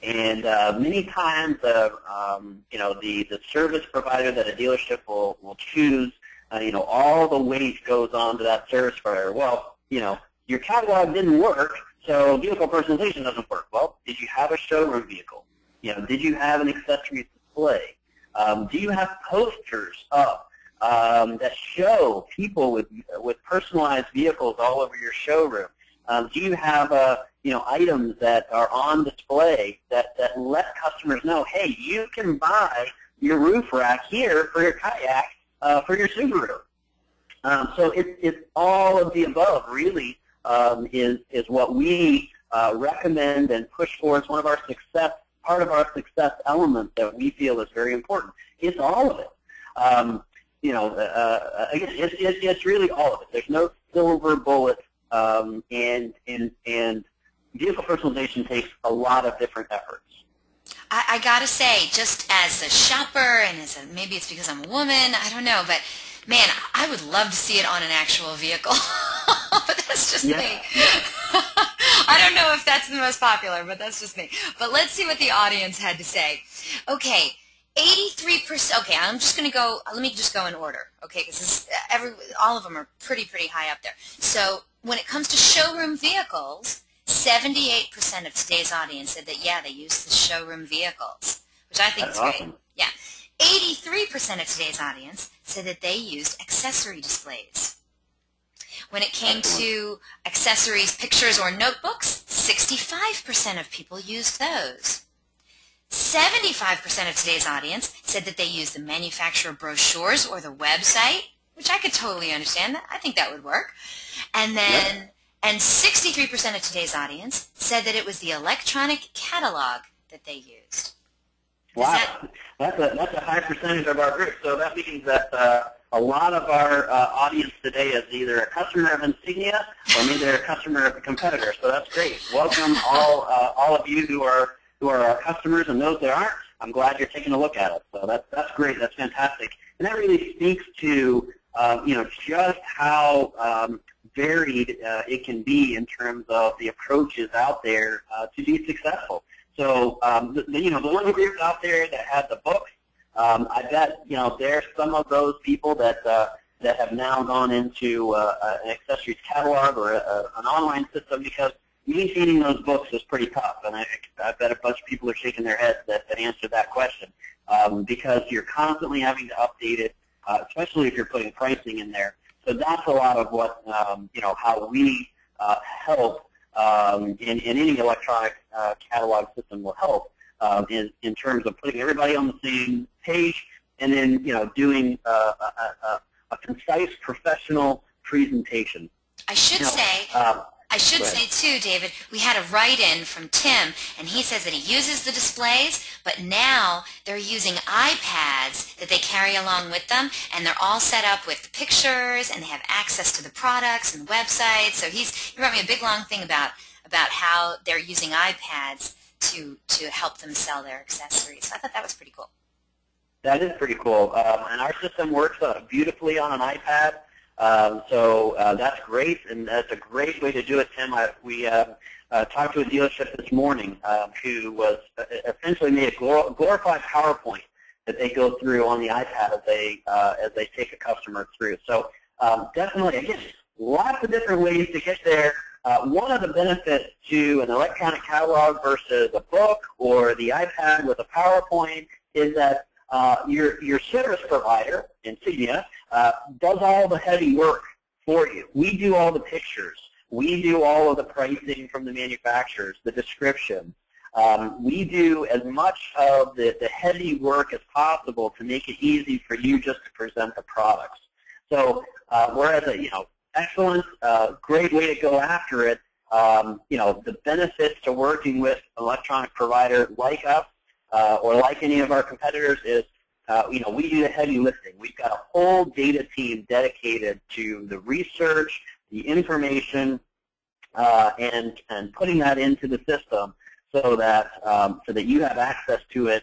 And many times, the service provider that a dealership will choose, all the weight goes on to that service provider. Well, your catalog didn't work, so vehicle personalization doesn't work. Well, did you have a showroom vehicle? Did you have an accessories display? Do you have posters up that show people with personalized vehicles all over your showroom? Do you have items that are on display that let customers know, hey, you can buy your roof rack here for your kayak, for your Subaru? So it's all of the above, really, is what we recommend and push for. It's one of our success, part of our success element that we feel is very important. It's all of it. Again, it's really all of it. There's no silver bullet, and vehicle personalization takes a lot of different efforts. I gotta say, just as a shopper, and maybe it's because I'm a woman, I don't know, but man, I would love to see it on an actual vehicle. But that's just me. I don't know if that's the most popular, but that's just me. But let's see what the audience had to say. Okay, 83%. Okay, I'm just going to go. Let me just go in order. Okay, because all of them are pretty high up there. So when it comes to showroom vehicles, 78% of today's audience said that they use the showroom vehicles, which I think is great. Awesome. Yeah, 83% of today's audience said that they used accessory displays. When it came to accessories, pictures, or notebooks, 65% of people used those. 75% of today's audience said that they used the manufacturer brochures or the website, which I could totally understand. I think that would work. And then, and 63% of today's audience said that it was the electronic catalog that they used. Wow, that's a high percentage of our group. So that means that a lot of our audience today is either a customer of Insignia or maybe they're a customer of a competitor. So that's great. Welcome all of you who are our customers, and those that aren't, I'm glad you're taking a look at it. So that's great. That's fantastic. And that really speaks to just how varied it can be in terms of the approaches out there to be successful. So the one group out there that had the books, I bet there's some of those people that have now gone into an accessories catalog or an online system, because maintaining those books is pretty tough, and I bet a bunch of people are shaking their heads that answer that question, because you're constantly having to update it, especially if you're putting pricing in there. So that's a lot of what how we help in any electronic catalog system will help in terms of putting everybody on the same page, and then doing a concise, professional presentation. I should say too, David, we had a write-in from Tim, and he says that he uses the displays, but now they're using iPads that they carry along with them, and they're all set up with pictures, and they have access to the products and the website. So he wrote me a big long thing about how they're using iPads to help them sell their accessories. So I thought that was pretty cool. That is pretty cool, and our system works beautifully on an iPad. So that's great, and that's a great way to do it, Tim. We talked to a dealership this morning who was essentially made a glorified PowerPoint that they go through on the iPad as they take a customer through. So definitely, again, lots of different ways to get there. One of the benefits to an electronic catalog versus a book or the iPad with a PowerPoint is that your service provider, Insignia, does all the heavy work for you. We do all the pictures. We do all of the pricing from the manufacturers, the description. We do as much of the heavy work as possible to make it easy for you just to present the products. So whereas, excellent, great way to go after it, the benefits to working with an electronic provider like us, or like any of our competitors is, we do the heavy lifting. We've got a whole data team dedicated to the research, the information, and putting that into the system so that you have access to it,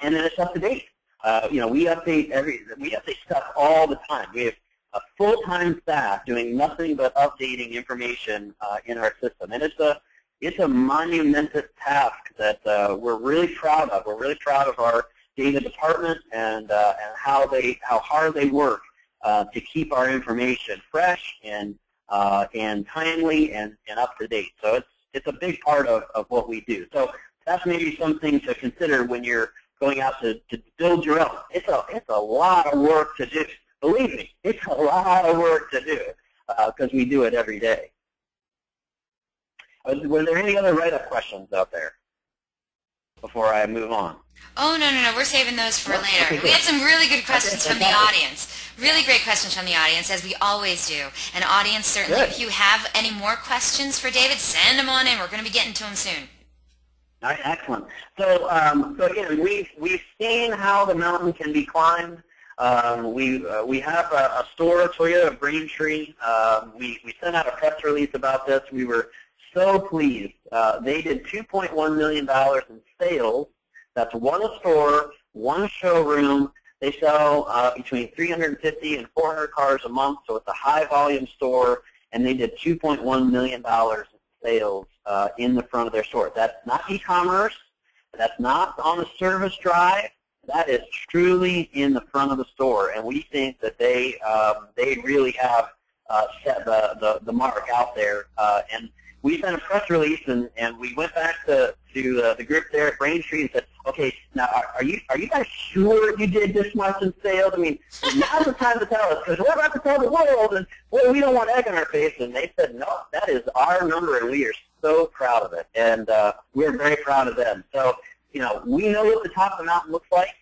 and then it's up to date. We update stuff all the time. We have a full-time staff doing nothing but updating information in our system, and it's a monumentous task that we're really proud of. We're really proud of our data department and how hard they work to keep our information fresh and timely and up to date. So it's a big part of what we do. So that's maybe something to consider when you're going out to build your own. It's a lot of work to do. Believe me, it's a lot of work to do because we do it every day. Were there any other write-up questions out there before I move on? Oh, no. We're saving those for later. Okay, We had some really good questions from the audience. Really great questions from the audience, as we always do. And audience, certainly, if you have any more questions for David, send them on in. We're going to be getting to them soon. All right, excellent. So again, we've seen how the mountain can be climbed. We have a store, Toyota Braintree. We sent out a press release about this. We were so pleased. They did $2.1 million in sales. That's one store, one showroom. They sell between 350 and 400 cars a month, so it's a high-volume store, and they did $2.1 million in sales in the front of their store. That's not e-commerce. That's not on the service drive. That is truly in the front of the store, and we think that they really have set the mark out there. And we sent a press release, and we went back to the group there at Braintree and said, okay, now are you guys sure you did this much in sales? I mean, now's the time to tell us, because we're about to tell the world, and well, we don't want egg on our face. And they said, no, that is our number, and we are so proud of it, and we're very proud of them. So, we know what the top of the mountain looks like.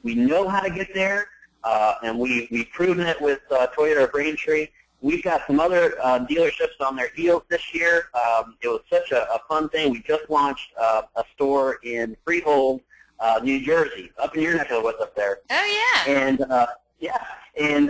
We know how to get there, and we've proven it with Toyota Braintree. We've got some other dealerships on their heels this year. It was such a fun thing. We just launched a store in Freehold, New Jersey, up in your neck of the woods up there. Oh, yeah. And,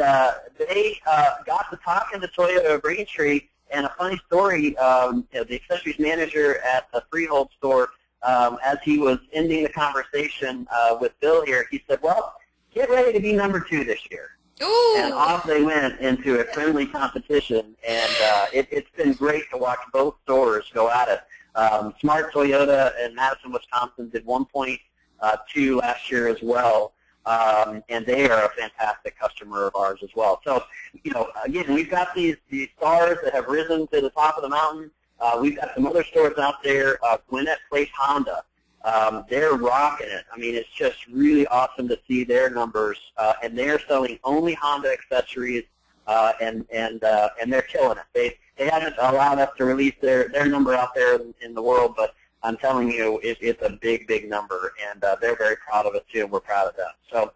they got to talking to Toyota Braintree, and a funny story, the accessories manager at the Freehold store, as he was ending the conversation with Bill here, he said, well, get ready to be number 2 this year. Ooh. And off they went into a friendly competition, and it's been great to watch both stores go at it. Smart Toyota in Madison, Wisconsin did 1.2 last year as well, and they are a fantastic customer of ours as well. So, again, we've got these stars that have risen to the top of the mountain. We've got some other stores out there, Gwinnett Place Honda. They're rocking it. I mean, it's just really awesome to see their numbers, and they're selling only Honda accessories, and they're killing it. They haven't allowed us to release their number out there in the world, but I'm telling you, it's a big number, and they're very proud of it too, and we're proud of them. So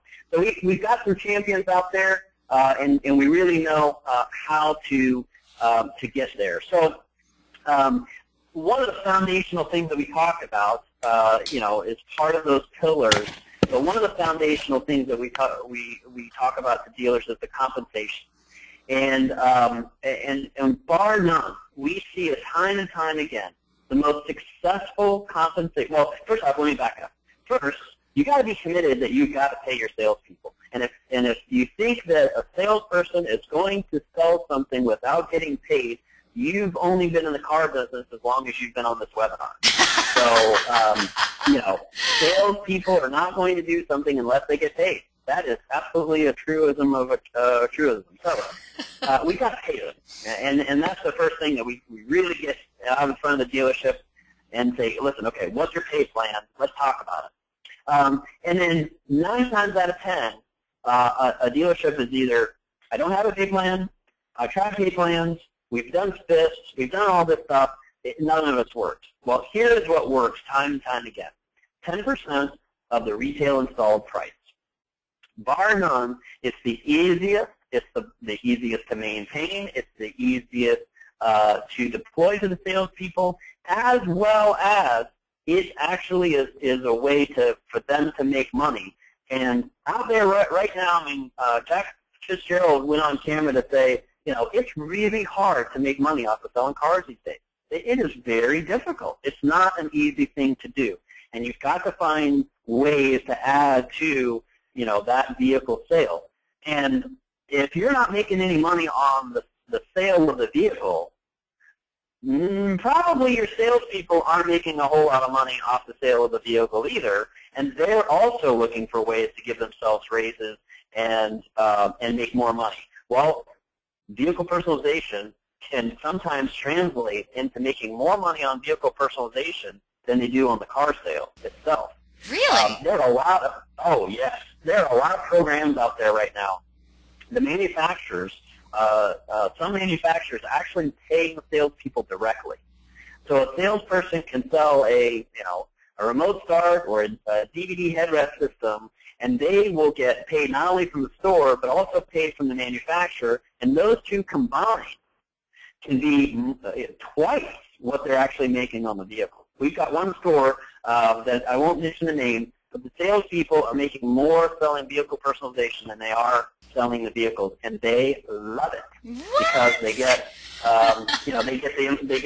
we've got some champions out there, and we really know how to get there. So one of the foundational things that we talk about, is part of those pillars. But one of the foundational things that we talk about to dealers is the compensation, and bar none, we see it time and time again. The most successful compensation. Well, first off, let me back up. First, you got to be committed that you've got to pay your salespeople. And if you think that a salesperson is going to sell something without getting paid, you've only been in the car business as long as you've been on this webinar. So, salespeople are not going to do something unless they get paid. That is absolutely a truism of a truism. So, we got to pay them. And that's the first thing that we really get out in front of the dealership and say, listen, okay, what's your pay plan? Let's talk about it. And then 9 times out of 10, a dealership is either, I don't have a pay plan, I try pay plans, we've done spiffs, we've done all this stuff, none of it's worked. Well, here's what works time and time again. 10% of the retail installed price. Bar none, it's the easiest, it's the easiest to maintain, it's the easiest to deploy to the salespeople, as well as it actually is a way for them to make money. And out there right now, I mean, Jack Fitzgerald went on camera to say it's really hard to make money off of selling cars these days. It is very difficult. It's not an easy thing to do. And you've got to find ways to add to, that vehicle sale. And if you're not making any money on the sale of the vehicle, probably your salespeople aren't making a whole lot of money off the sale of the vehicle either, and they're also looking for ways to give themselves raises and make more money. Well, vehicle personalization can sometimes translate into making more money on vehicle personalization than they do on the car sale itself. Really? There are a lot of programs out there right now. The manufacturers, some manufacturers actually pay the salespeople directly. So a salesperson can sell a remote start or a DVD headrest system, and they will get paid not only from the store but also paid from the manufacturer, and those two combined can be twice what they're actually making on the vehicle. We've got one store that I won't mention the name, but the salespeople are making more selling vehicle personalization than they are selling the vehicles, and they love it. What? Because they get, they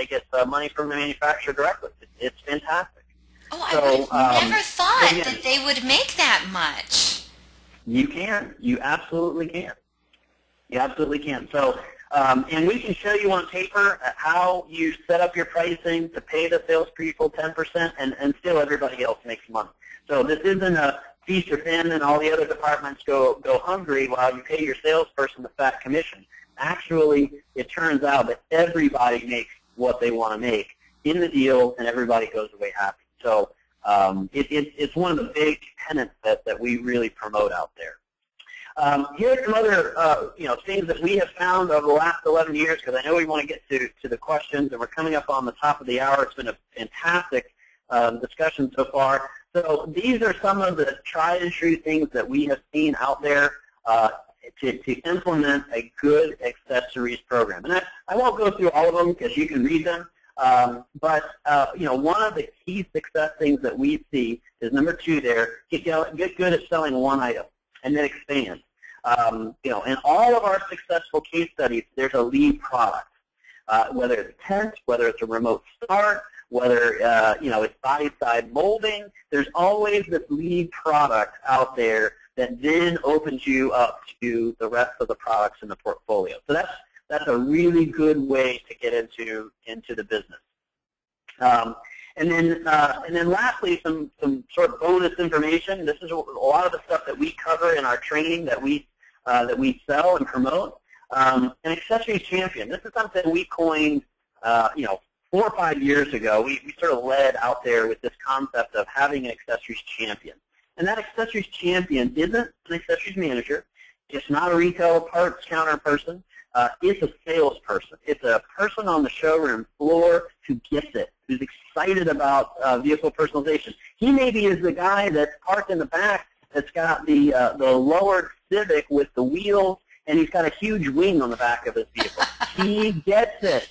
get the money from the manufacturer directly. It's fantastic. Oh, I would have never thought that they would make that much. You can. You absolutely can. You absolutely can. So, and we can show you on paper how you set up your pricing to pay the salespeople 10% and still everybody else makes money. So this isn't a feast or famine and all the other departments go hungry while you pay your salesperson the fat commission. Actually, it turns out that everybody makes what they want to make in the deal, and everybody goes away happy. So it's one of the big tenets that we really promote out there. Here are some other things that we have found over the last 11 years, because I know we want to get to the questions, and we're coming up on the top of the hour. It's been a fantastic discussion so far. So these are some of the tried and true things that we have seen out there to implement a good accessories program. And I won't go through all of them because you can read them. But one of the key success things that we see is number 2 there, get good at selling one item and then expand. In all of our successful case studies, there's a lead product, whether it's a tent, whether it's a remote start, whether it's body-side molding. There's always this lead product out there that then opens you up to the rest of the products in the portfolio. So that's a really good way to get into the business. And then lastly, some sort of bonus information. This is a lot of the stuff that we cover in our training that we sell and promote. An accessories champion. This is something we coined, 4 or 5 years ago. We sort of led out there with this concept of having an accessories champion. And that accessories champion isn't an accessories manager. It's not a retail parts counter person. It's a salesperson. It's a person on the showroom floor who gets it, who's excited about vehicle personalization. He maybe is the guy that's parked in the back that's got the lowered Civic with the wheels, and he's got a huge wing on the back of his vehicle. He gets it.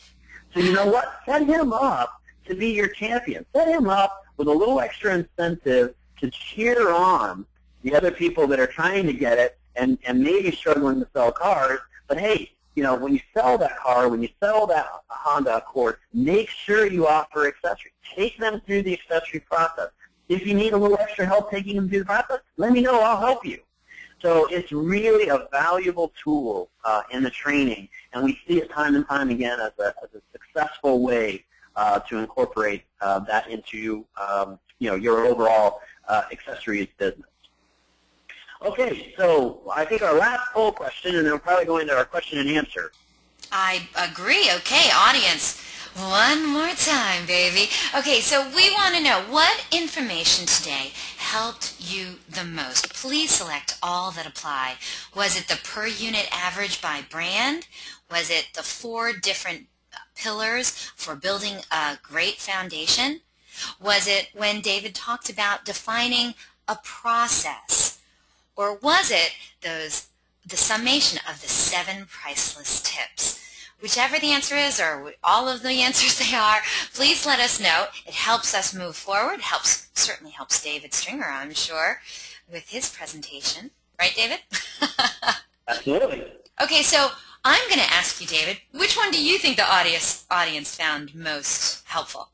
So you know what? Set him up to be your champion. Set him up with a little extra incentive to cheer on the other people that are trying to get it and maybe struggling to sell cars. But hey, when you sell that car, when you sell that Honda Accord, make sure you offer accessories. Take them through the accessory process. If you need a little extra help taking them through the process, let me know. I'll help you. So it's really a valuable tool in the training, and we see it time and time again as a successful way to incorporate that into your overall accessories business. Okay, so I think our last poll question, and then we'll probably go into our question and answer. I agree. Okay, audience, one more time, baby. Okay, so we want to know what information today helped you the most. Please select all that apply. Was it the per unit average by brand? Was it the 4 different pillars for building a great foundation? Was it when David talked about defining a process? Or was it the summation of the 7 priceless tips? Whichever the answer is, or all of the answers they are, please let us know. It helps us move forward. Certainly helps David Stringer, I'm sure, with his presentation. Right, David? Absolutely. Okay, so I'm going to ask you, David, which one do you think the audience found most helpful?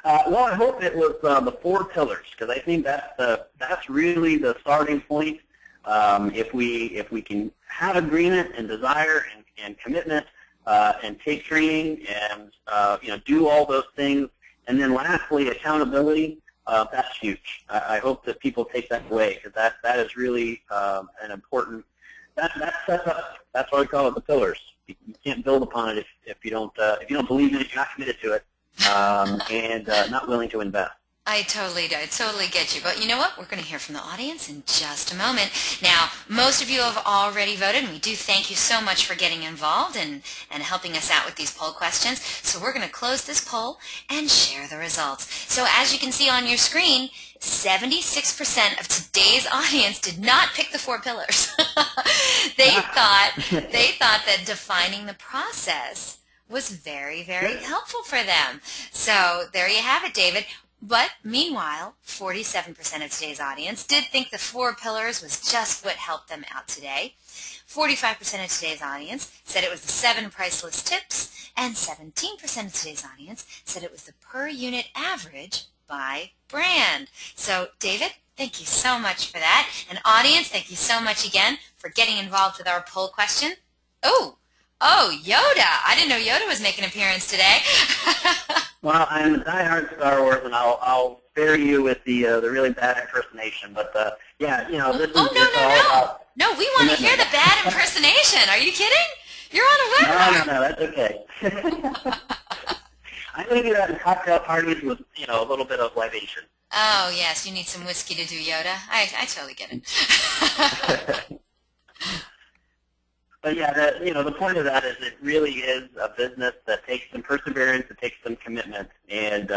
Well, I hope it was the 4 pillars, because I think that's really the starting point. If we can have agreement and desire and commitment and take training and do all those things, and then lastly accountability, that's huge. I hope that people take that away, because that is really an important. That sets up. That's why we call it the pillars. You can't build upon it if you don't believe in it, you're not committed to it, and not willing to invest. I totally get you. But you know what? We're going to hear from the audience in just a moment. Now, most of you have already voted, and we do thank you so much for getting involved and helping us out with these poll questions. So we're going to close this poll and share the results. So as you can see on your screen, 76% of today's audience did not pick the 4 pillars. They thought that defining the process was very, very helpful for them. So there you have it, David. But meanwhile, 47% of today's audience did think the 4 pillars was just what helped them out today. 45% of today's audience said it was the 7 priceless tips, and 17% of today's audience said it was the per unit average by brand. So, David, thank you so much for that. And audience, thank you so much again for getting involved with our poll question. Oh, Yoda. I didn't know Yoda was making an appearance today. Well, I'm a diehard Star Wars, and I'll spare you with the really bad impersonation. But yeah, this is all about. No, we want to hear the bad impersonation. Are you kidding? You're on a webinar. No, that's okay. I only do that in cocktail parties with a little bit of libation. Oh yes, you need some whiskey to do Yoda. I totally get it. But yeah, the point of that is it really is a business that takes some perseverance, it takes some commitment, and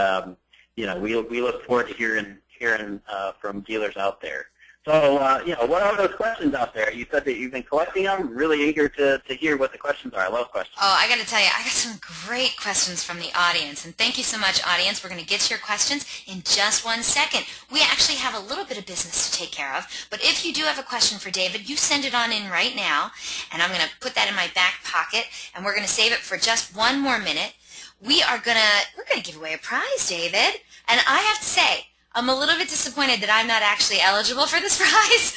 we look forward to hearing from dealers out there. So what are those questions out there? You said that you've been collecting them. Really eager to hear what the questions are. I love questions. Oh, I got to tell you, I got some great questions from the audience, and thank you so much, audience. We're going to get to your questions in just 1 second. We actually have a little bit of business to take care of, but if you do have a question for David, you send it on in right now, and I'm going to put that in my back pocket, and we're going to save it for just 1 more minute. We're going to give away a prize, David, and I have to say, I'm a little bit disappointed that I'm not actually eligible for this prize,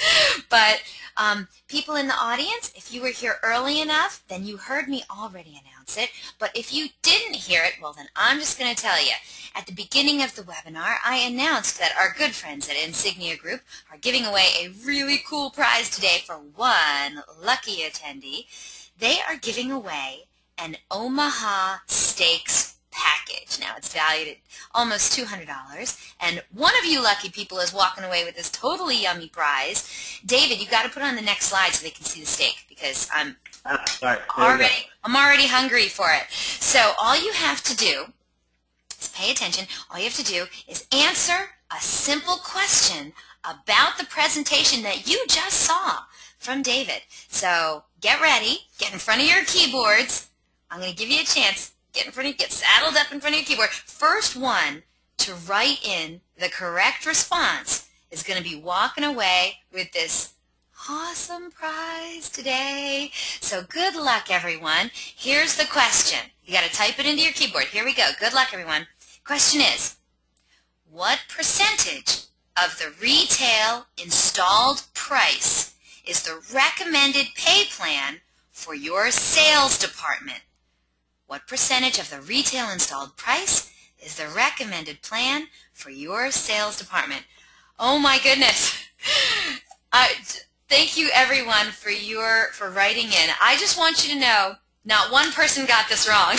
but people in the audience, if you were here early enough, then you heard me already announce it, but if you didn't hear it, well then I'm just going to tell you. At the beginning of the webinar, I announced that our good friends at Insignia Group are giving away a really cool prize today for one lucky attendee. They are giving away an Omaha Steaks package. Now it's valued at almost $200, and one of you lucky people is walking away with this totally yummy prize. David, you got to put on the next slide so they can see the steak, because I'm already hungry for it. So all you have to do is pay attention. All you have to do is answer a simple question about the presentation that you just saw from David. So get ready, get in front of your keyboards. I'm going to give you a chance. Get saddled up in front of your keyboard. First one to write in the correct response is going to be walking away with this awesome prize today. So good luck, everyone. Here's the question. You got to type it into your keyboard. Here we go. Good luck, everyone. Question is, what percentage of the retail installed price is the recommended pay plan for your sales department? What percentage of the retail installed price is the recommended plan for your sales department? Oh my goodness. Thank you everyone for writing in. I just want you to know, not one person got this wrong.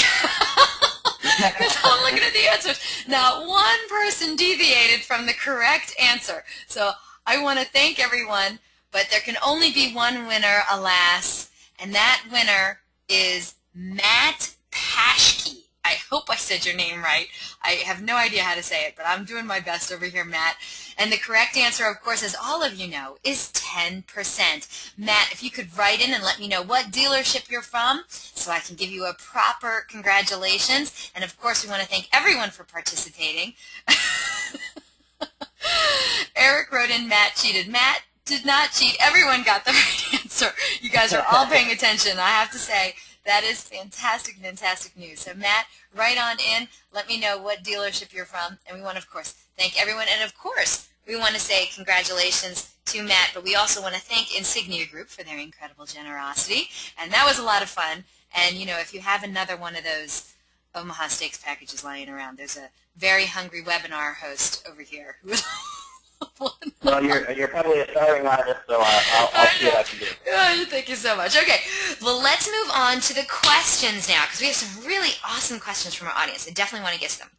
Because I'm looking at the answers. Not one person deviated from the correct answer. So I want to thank everyone, but there can only be one winner, alas, and that winner is Matt Paschke. I hope I said your name right. I have no idea how to say it, but I'm doing my best over here, Matt. And the correct answer, of course, as all of you know, is 10%. Matt, if you could write in and let me know what dealership you're from so I can give you a proper congratulations. And, of course, we want to thank everyone for participating. Eric wrote in Matt cheated. Matt did not cheat. Everyone got the right answer. You guys are all paying attention. I have to say, that is fantastic, fantastic news. So, Matt, right on in. Let me know what dealership you're from. And we want to, of course, thank everyone. And, of course, we want to say congratulations to Matt, but we also want to thank Insignia Group for their incredible generosity. And that was a lot of fun. And, you know, if you have another one of those Omaha Steaks packages lying around, there's a very hungry webinar host over here who is well, you're probably a starving artist, so I'll see what I can do. Oh, thank you so much. Okay, well, let's move on to the questions now, because we have some really awesome questions from our audience. I definitely want to get to them.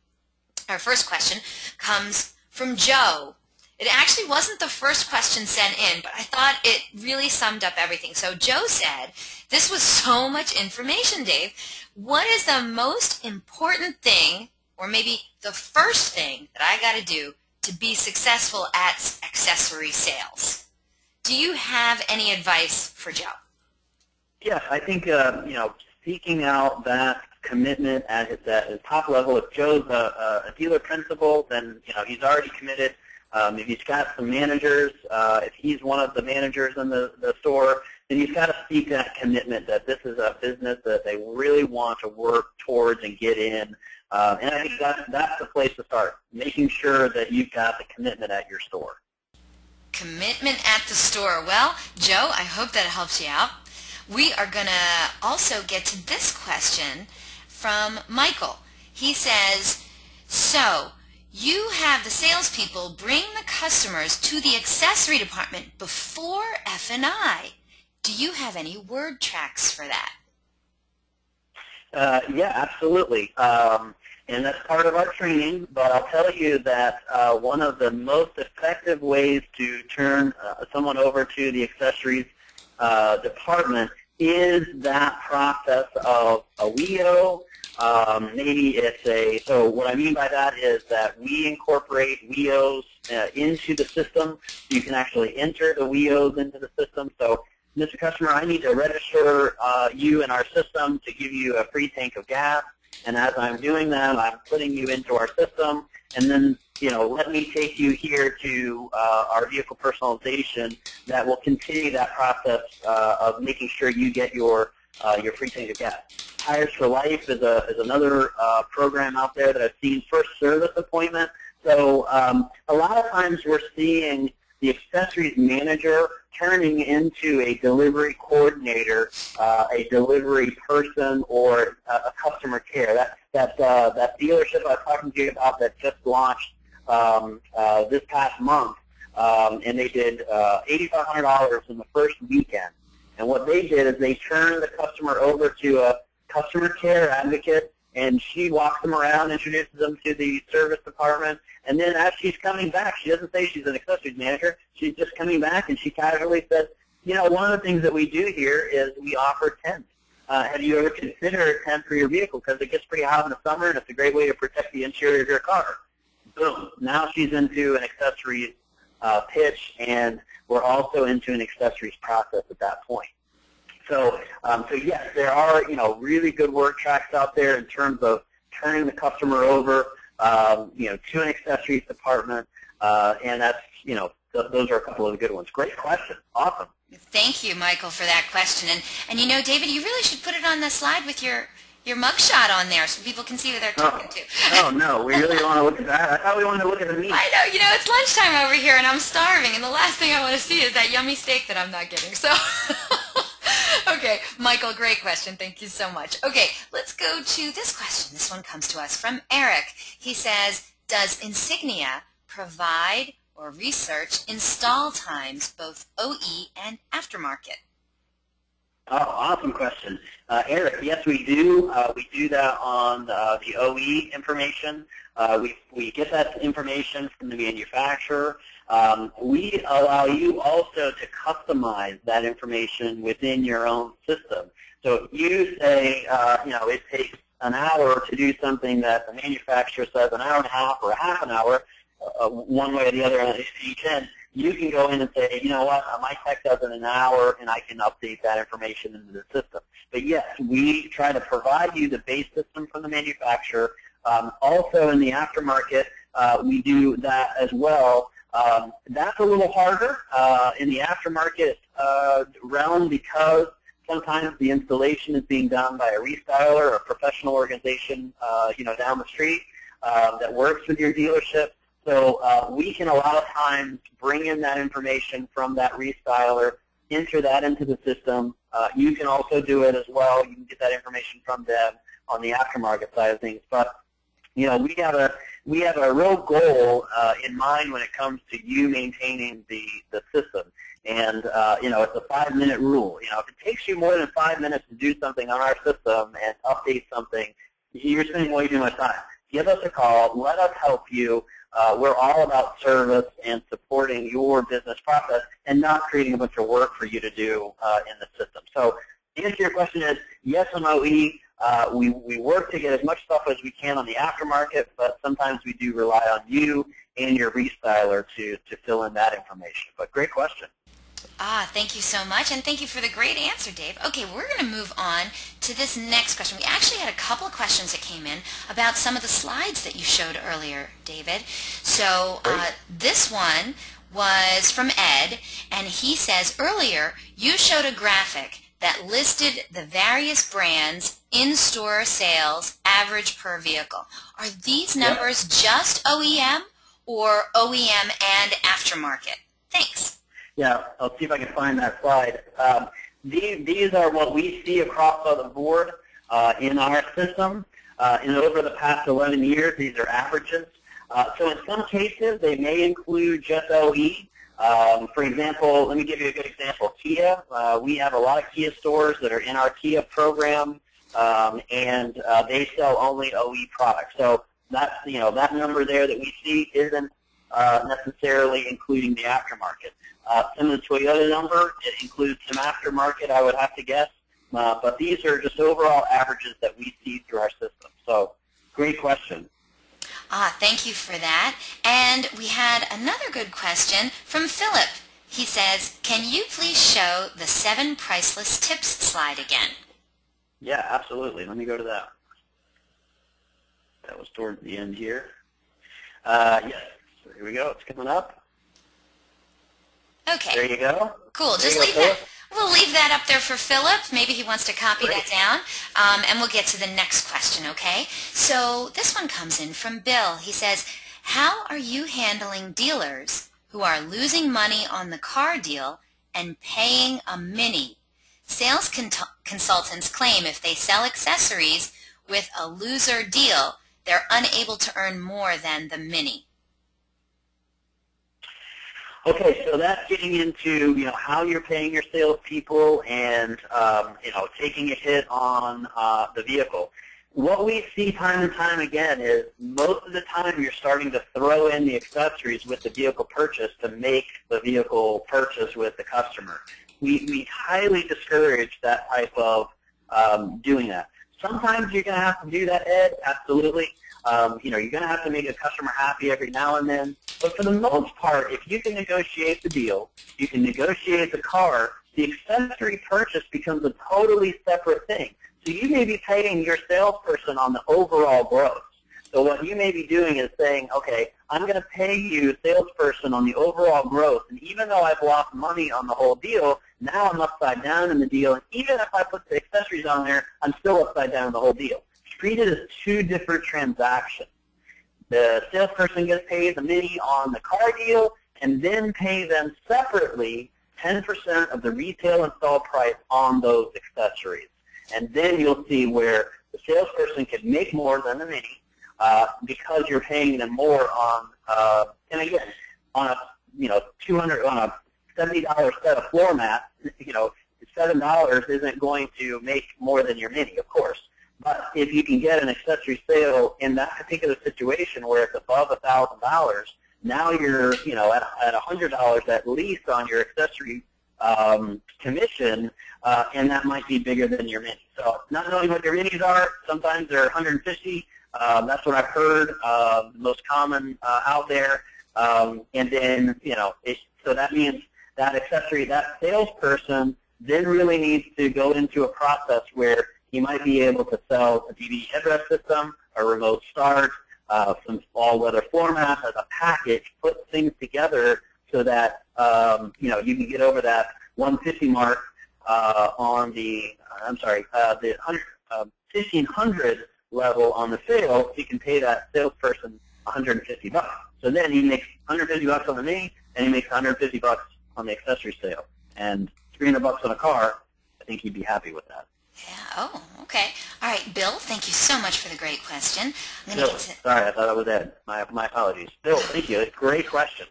Our first question comes from Joe. It actually wasn't the first question sent in, but I thought it really summed up everything. So Joe said, this was so much information, Dave. What is the most important thing, or maybe the first thing that I got to do to be successful at accessory sales? Do you have any advice for Joe? Yeah, I think seeking out that commitment at the top level. If Joe's a dealer principal, then he's already committed. If he's got some managers, if he's one of the managers in the store, then he's got to seek that commitment that this is a business that they really want to work towards and get in. And I think that's the place to start, making sure that you've got the commitment at your store. Commitment at the store. Well, Joe, I hope that helps you out. We are going to also get to this question from Michael. He says, so you have the salespeople bring the customers to the accessory department before F&I. Do you have any word tracks for that? Yeah, absolutely. And that's part of our training, but I'll tell you that one of the most effective ways to turn someone over to the accessories department is that process of a WIO. Maybe it's so what I mean by that is that we incorporate WIOs into the system, so you can actually enter the WIOs into the system. So, Mr. Customer, I need to register you in our system to give you a free tank of gas. And as I'm doing that, I'm putting you into our system. And then, let me take you here to our vehicle personalization that will continue that process of making sure you get your free tank of gas. Tires for Life is another program out there that I've seen, first service appointment. So a lot of times we're seeing the accessories manager turning into a delivery coordinator, a delivery person, or a customer care. That dealership I was talking to you about that just launched this past month, and they did $8,500 in the first weekend. And what they did is they turned the customer over to a customer care advocate, and she walks them around, introduces them to the service department, and then as she's coming back, she doesn't say she's an accessories manager. She's just coming back, and she casually says, one of the things that we do here is we offer tents. Have you ever considered a tent for your vehicle? Because it gets pretty hot in the summer, and it's a great way to protect the interior of your car. Boom. Now she's into an accessories pitch, and we're also into an accessories process at that point. So yes, there are really good word tracks out there in terms of turning the customer over to an accessories department, and that's those are a couple of the good ones. Great question, awesome. Thank you, Michael, for that question. And David, you really should put it on the slide with your mugshot on there so people can see who they're talking to. Oh no, we really want to look at that. I thought we wanted to look at the meat. I know, it's lunchtime over here, and I'm starving, and the last thing I want to see is that yummy steak that I'm not getting. So. Okay, Michael, great question. Thank you so much. Okay, let's go to this question. This one comes to us from Eric. He says, does Insignia provide or research install times, both OE and aftermarket? Oh, awesome question. Eric, yes, we do. We do that on the OE information. We get that information from the manufacturer. We allow you also to customize that information within your own system. So if you say, it takes an hour to do something that the manufacturer says an hour and a half or a half an hour, one way or the other on each end, you can go in and say, you know what, my tech does it in an hour, and I can update that information into the system. But yes, we try to provide you the base system from the manufacturer. Also in the aftermarket, we do that as well. That's a little harder in the aftermarket realm because sometimes the installation is being done by a restyler or a professional organization, down the street that works with your dealership. So we can a lot of times bring in that information from that restyler, enter that into the system. You can also do it as well. You can get that information from them on the aftermarket side of things. But we have a real goal in mind when it comes to you maintaining the system. And it's a 5-minute rule. If it takes you more than 5 minutes to do something on our system and update something, you're spending way too much time. Give us a call. Let us help you. We're all about service and supporting your business process and not creating a bunch of work for you to do in the system. So the answer to your question is yes on OE. We work to get as much stuff as we can on the aftermarket, but sometimes we do rely on you and your restyler to fill in that information. But great question. Thank you so much, and thank you for the great answer, Dave. Okay, we're going to move on to this next question. We actually had a couple of questions that came in about some of the slides that you showed earlier, David. So this one was from Ed, and he says, earlier you showed a graphic that listed the various brands in-store sales average per vehicle. Are these numbers just OEM or OEM and aftermarket? Thanks. Yeah, I'll see if I can find that slide. These are what we see across the board in our system. And over the past 11 years, these are averages. So in some cases, they may include just OE. For example, let me give you a good example. Kia, we have a lot of Kia stores that are in our Kia program, and they sell only OE products. So that number there that we see isn't necessarily including the aftermarket. Some of the Toyota number, it includes some aftermarket, I would have to guess. But these are just overall averages that we see through our system. So great question. Thank you for that. And we had another good question from Philip. He says, can you please show the 7 priceless tips slide again? Yeah, absolutely. Let me go to that. That was towards the end here. Yes, so here we go. It's coming up. Okay. There you go. Cool. Just leave that. We'll leave that up there for Philip. Maybe he wants to copy that down, and we'll get to the next question, okay? So this one comes in from Bill. He says, how are you handling dealers who are losing money on the car deal and paying a mini? Sales consultants claim if they sell accessories with a loser deal, they're unable to earn more than the mini. Okay, so that's getting into how you're paying your salespeople and taking a hit on the vehicle. What we see time and time again is most of the time you're starting to throw in the accessories with the vehicle purchase to make the vehicle purchase with the customer. We highly discourage that type of doing that. Sometimes you're going to have to do that, Ed, absolutely. You're going to have to make a customer happy every now and then. But for the most part, if you can negotiate the deal, you can negotiate the car, the accessory purchase becomes a totally separate thing. So you may be paying your salesperson on the overall gross. So what you may be doing is saying, okay, I'm going to pay you, salesperson, on the overall gross. And even though I've lost money on the whole deal, now I'm upside down in the deal. And even if I put the accessories on there, I'm still upside down in the whole deal. Treat it as 2 different transactions. The salesperson gets paid the mini on the car deal, and then pay them separately 10% of the retail install price on those accessories. And then you'll see where the salesperson can make more than the mini because you're paying them more on, and again, on a $200 on a $70 set of floor mats, $7 isn't going to make more than your mini, of course. But if you can get an accessory sale in that particular situation where it's above $1,000, now you're at $100 at least on your accessory commission, and that might be bigger than your mini. So not knowing what your minis are, sometimes they're 150. That's what I've heard, the most common out there. And then so that means that accessory, that salesperson then really needs to go into a process where he might be able to sell a DVD headrest system, a remote start, some all-weather formats as a package, put things together so that you can get over that 150 mark on the the 1500 level on the sale. You can pay that salesperson 150 bucks. So then he makes 150 bucks on the main, and he makes 150 bucks on the accessory sale, and 300 bucks on a car. I think he'd be happy with that. Yeah. Oh, okay. All right, Bill, thank you so much for the great question. Sorry, I thought I was Ed. My apologies. Bill, thank you. It's a great question.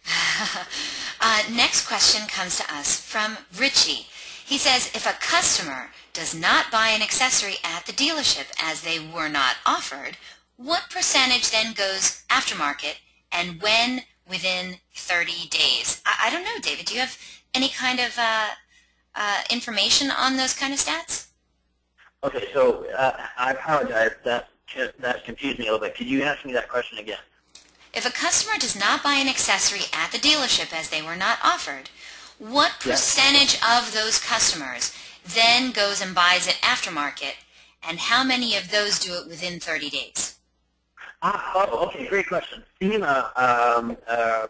Next question comes to us from Richie. He says, if a customer does not buy an accessory at the dealership as they were not offered, what percentage then goes aftermarket, and when within 30 days? I don't know, David. Do you have any kind of information on those kind of stats? Okay, so I apologize. That confused me a little bit. Could you ask me that question again? If a customer does not buy an accessory at the dealership as they were not offered, what percentage of those customers then goes and buys it aftermarket, and how many of those do it within 30 days? Okay, great question. SEMA,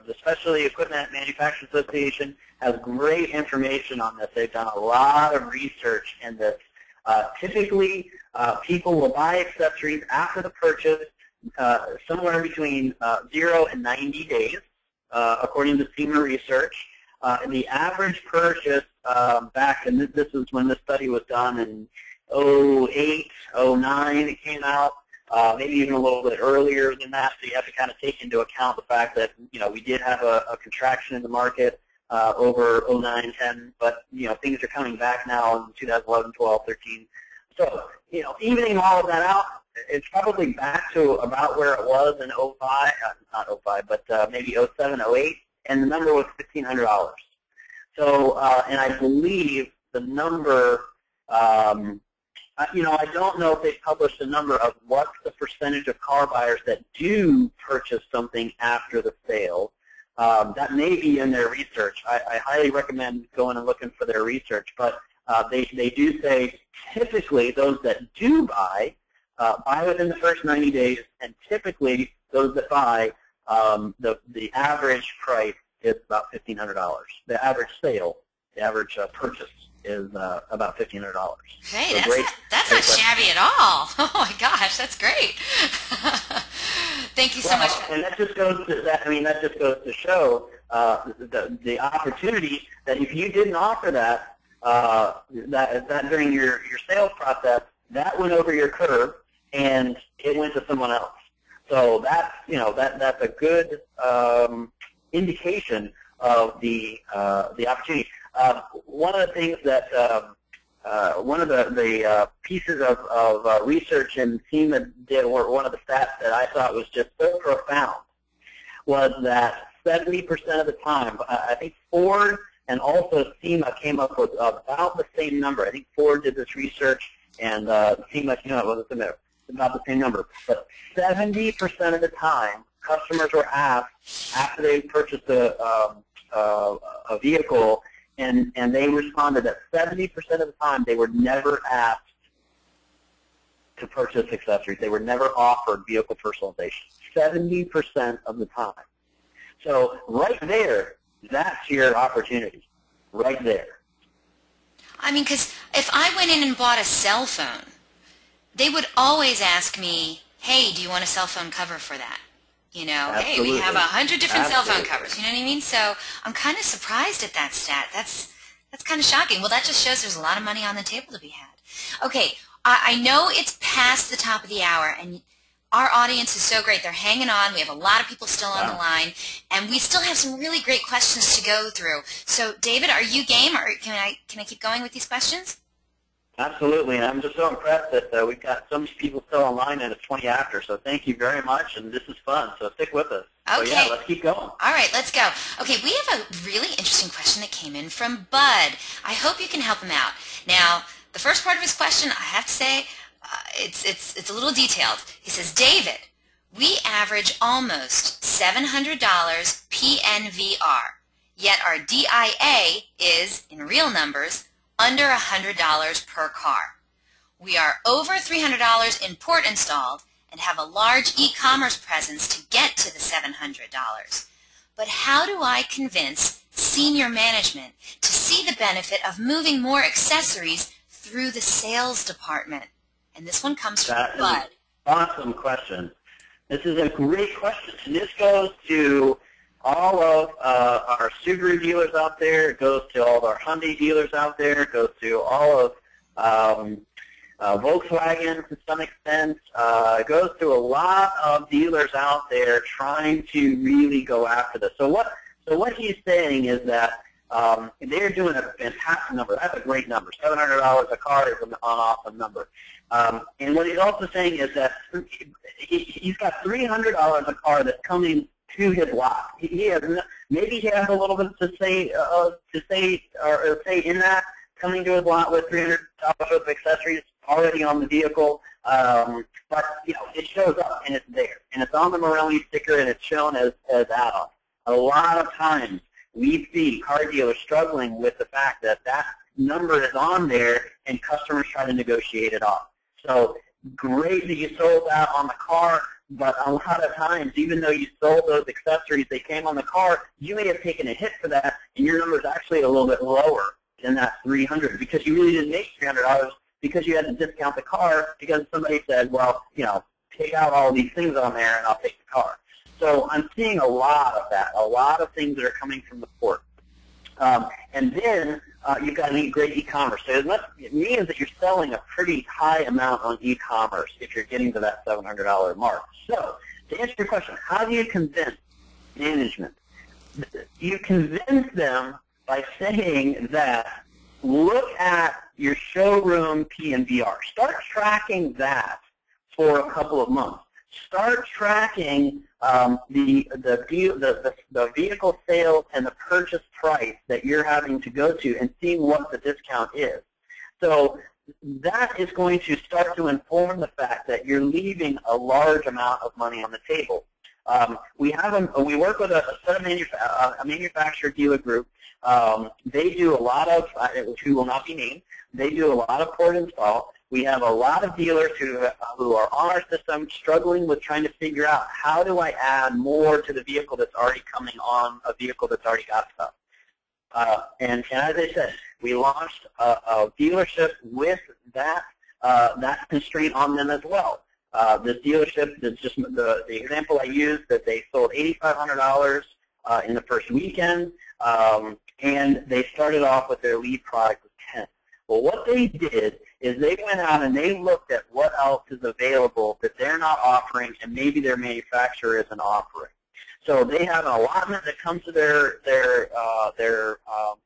the Specialty Equipment Manufacturers Association, has great information on this. They've done a lot of research in this. Typically, people will buy accessories after the purchase somewhere between 0 and 90 days, according to SEMA research. The average purchase back, and this is when this study was done in 08, 09, it came out, maybe even a little bit earlier than that, so you have to kind of take into account the fact that, we did have a contraction in the market over 09, 10, but, things are coming back now in 2011, 12, 13. So, evening all of that out, it's probably back to about where it was in 05, not 05, but maybe 07, 08, and the number was $1,500. So, and I believe the number, I don't know if they published a number of what's the percentage of car buyers that do purchase something after the sale. That may be in their research. I highly recommend going and looking for their research, but they do say typically those that do buy within the first 90 days, and typically those that buy, the average price is about $1,500. The average sale, the average purchase is about $1,500. Hey, so that's not shabby at all. Oh my gosh, that's great. Thank you so much. And that just goes to that. I mean, that just goes to show the opportunity that if you didn't offer that during your sales process, that went over your curve and it went to someone else. So that's that's a good indication of the opportunity. One of the things that one of the pieces of research and SEMA did, or one of the stats that I thought was just so profound, was that 70% of the time, I think Ford and also SEMA came up with about the same number. I think Ford did this research and SEMA came up with about the same number. But 70% of the time, customers were asked after they purchased a vehicle, and they responded that 70% of the time they were never asked to purchase accessories. They were never offered vehicle personalization. 70% of the time. So right there, that's your opportunity. Right there. I mean, because if I went in and bought a cell phone, they would always ask me, hey, do you want a cell phone cover for that? Hey, we have 100 different cell phone covers. You know what I mean? So I'm kind of surprised at that stat. That's kind of shocking. Well, that just shows there's a lot of money on the table to be had. Okay, I know it's past the top of the hour, and our audience is so great. They're hanging on. We have a lot of people still on the line, and we still have some really great questions to go through. So, David, are you game, or can I keep going with these questions? Absolutely, and I'm just so impressed that we've got so many people still online, and it's 20 after. So thank you very much, and this is fun. So stick with us. Okay. So yeah, let's keep going. All right, let's go. Okay, we have a really interesting question that came in from Bud. I hope you can help him out. Now, the first part of his question, I have to say, it's a little detailed. He says, David, we average almost $700 PNVR, yet our DIA is, in real numbers, under $100 per car. We are over $300 in port installed and have a large e-commerce presence to get to the $700. But how do I convince senior management to see the benefit of moving more accessories through the sales department? And this one comes from Bud. Awesome question. This is a great question, and this goes to all of our Subaru dealers out there. It goes to all of our Hyundai dealers out there. It goes to all of Volkswagen to some extent. It goes to a lot of dealers out there trying to really go after this. So what he's saying is that they're doing a fantastic number. That's a great number. $700 a car is an awesome number. And what he's also saying is that he's got $300 a car that's coming to his lot. He has maybe he has a little bit to say in that, coming to his lot with $300 worth of accessories already on the vehicle. But it shows up and it's there, and it's on the Morelli sticker and it's shown as add-on. A lot of times we see car dealers struggling with the fact that that number is on there and customers try to negotiate it off. So great that you sold that on the car, but a lot of times, even though you sold those accessories, they came on the car, you may have taken a hit for that, and your number is actually a little bit lower than that $300 because you really didn't make $300 because you had to discount the car because somebody said, well, take out all these things on there and I'll take the car. So I'm seeing a lot of that, a lot of things that are coming from the port. And then you've got great e-commerce. So it means that you're selling a pretty high amount on e-commerce if you're getting to that $700 mark. So to answer your question, how do you convince management? You convince them by saying that look at your showroom PNVR. Start tracking that for a couple of months. Start tracking the vehicle sales and the purchase price that you're having to go to and seeing what the discount is. So that is going to start to inform the fact that you're leaving a large amount of money on the table. We work with a set of a manufacturer dealer group. They do a lot of, who will not be named, they do a lot of port install. We have a lot of dealers who are on our system struggling with trying to figure out how do I add more to the vehicle that's already coming on a vehicle that's already got stuff. And as I said, we launched a dealership with that constraint on them as well. This dealership is just the example I used, that they sold $8,500 in the first weekend, and they started off with their lead product with 10. Well, what they did is they went out and they looked at what else is available that they're not offering and maybe their manufacturer isn't offering. So they have an allotment that comes to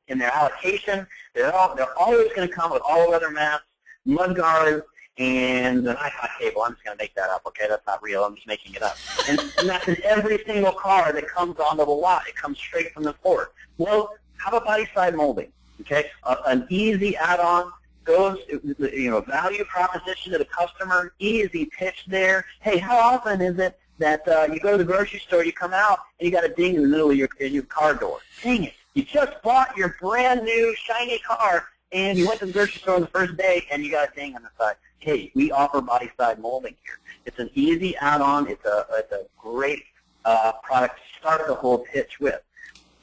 in their allocation. They're always going to come with all-weather mats, mud guards, and an iPod cable. I'm just going to make that up, okay? That's not real. I'm just making it up. And that's in every single car that comes onto the lot. It comes straight from the port. Well, how about body side molding? Okay, an easy add-on goes, value proposition to the customer, easy pitch there. Hey, how often is it that you go to the grocery store, you come out, and you got a ding in the middle of your car door? Dang it, you just bought your brand new shiny car, and you went to the grocery store on the first day, and you got a ding on the side. Hey, we offer body side molding here. It's an easy add-on. It's a great product to start the whole pitch with.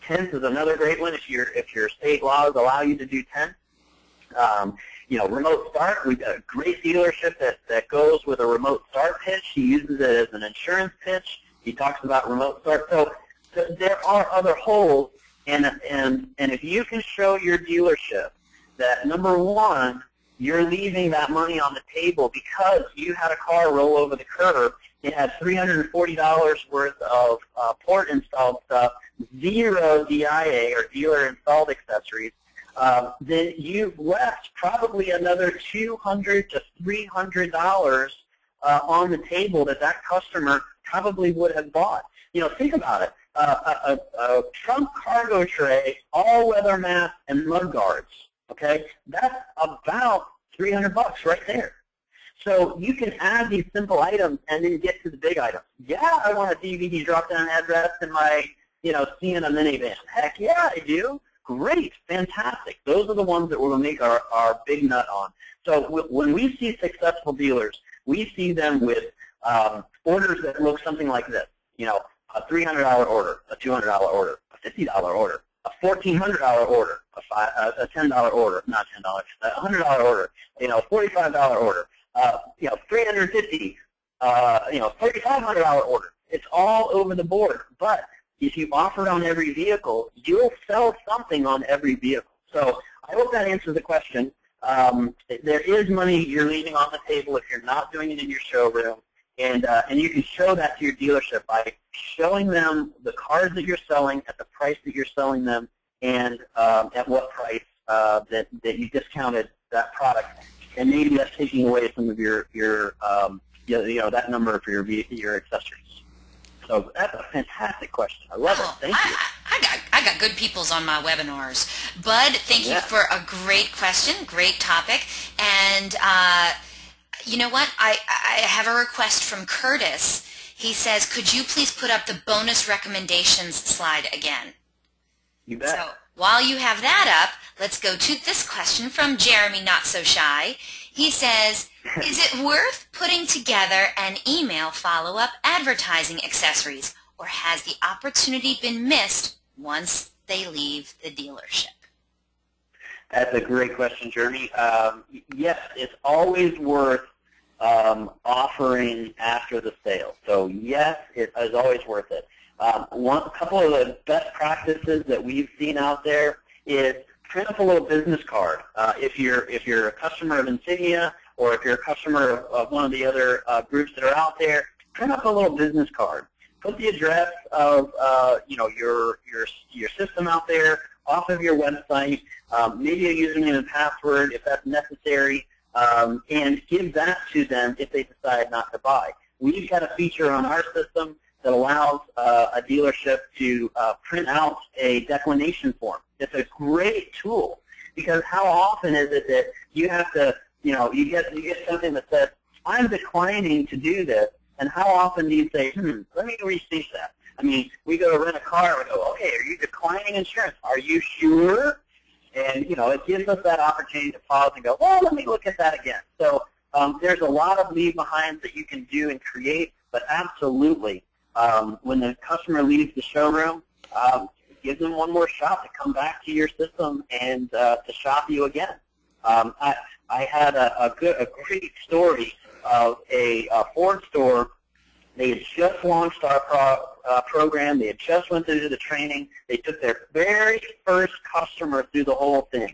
10th is another great one if your state laws allow you to do 10. Remote start. We've got a great dealership that goes with a remote start pitch. He uses it as an insurance pitch. He talks about remote start. So there are other holes, and if you can show your dealership that, number one, you're leaving that money on the table because you had a car roll over the curb, it had $340 worth of port installed stuff, 0 DIA or dealer installed accessories, then you've left probably another $200 to $300 on the table that customer probably would have bought. Think about it. A trunk cargo tray, all-weather mat, and mud guards. Okay, that's about $300 right there. So you can add these simple items and then get to the big items. Yeah, I want a DVD drop-down address in my, Sienna minivan. Heck yeah, I do. Great, fantastic. Those are the ones that we're going to make our big nut on. So when we see successful dealers, we see them with orders that look something like this. You know, a $300 order, a $200 order, a $50 order, a $1,400 order, a $10 order, not $10, a $100 order, you know, $45 order, you know, $350, you know, $3,500 order. It's all over the board. But if you offer it on every vehicle, you'll sell something on every vehicle. So I hope that answers the question. There is money you're leaving on the table if you're not doing it in your showroom, and you can show that to your dealership by showing them the cars that you're selling at the price that you're selling them, and at what price that you discounted that product, and maybe that's taking away some of your you know, that number for your accessories. So that's a fantastic question. I love it. Thank you. I got good peoples on my webinars. Bud, thank you for a great question, great topic. And you know what? I have a request from Curtis. He says, could you please put up the bonus recommendations slide again? You bet. So while you have that up, let's go to this question from Jeremy Not So Shy. He says, is it worth putting together an email follow-up advertising accessories, or has the opportunity been missed once they leave the dealership? That's a great question, Jeremy. Yes, it's always worth offering after the sale. So yes, it is always worth it. A couple of the best practices that we've seen out there is print up a little business card. If you're a customer of Insignia, or if you're a customer of one of the other groups that are out there, print up a little business card. Put the address of you know, your system out there off of your website, maybe a username and password if that's necessary, and give that to them if they decide not to buy. We've got a feature on our system that allows a dealership to print out a declination form. It's a great tool, because how often is it that you have to, you know, you get something that says, I'm declining to do this, and how often do you say, let me restate that? I mean, we go to rent a car, and we go, okay, are you declining insurance? Are you sure? And, you know, it gives us that opportunity to pause and go, well, let me look at that again. So there's a lot of leave behinds that you can do and create, but absolutely, when the customer leaves the showroom, give them one more shot to come back to your system and to shop you again. I had a great story of a Ford store. They had just launched our program. They had just went through the training. They took their very first customer through the whole thing.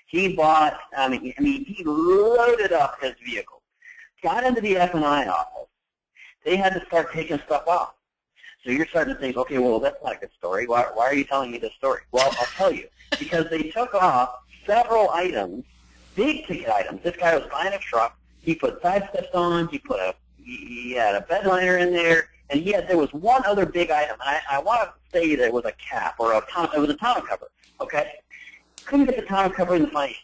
He bought, I mean, he loaded up his vehicle, got into the F&I office. They had to start taking stuff off. So you're starting to think, okay, well, that's not a good story. Why are you telling me this story? Well, I'll tell you. Because they took off several items, big-ticket items. This guy was buying a truck. He put side steps on. He had a bed liner in there. And there was one other big item. And I want to say that it was a cap or it was a tonneau cover. Okay? Couldn't get the tonneau cover in the finance.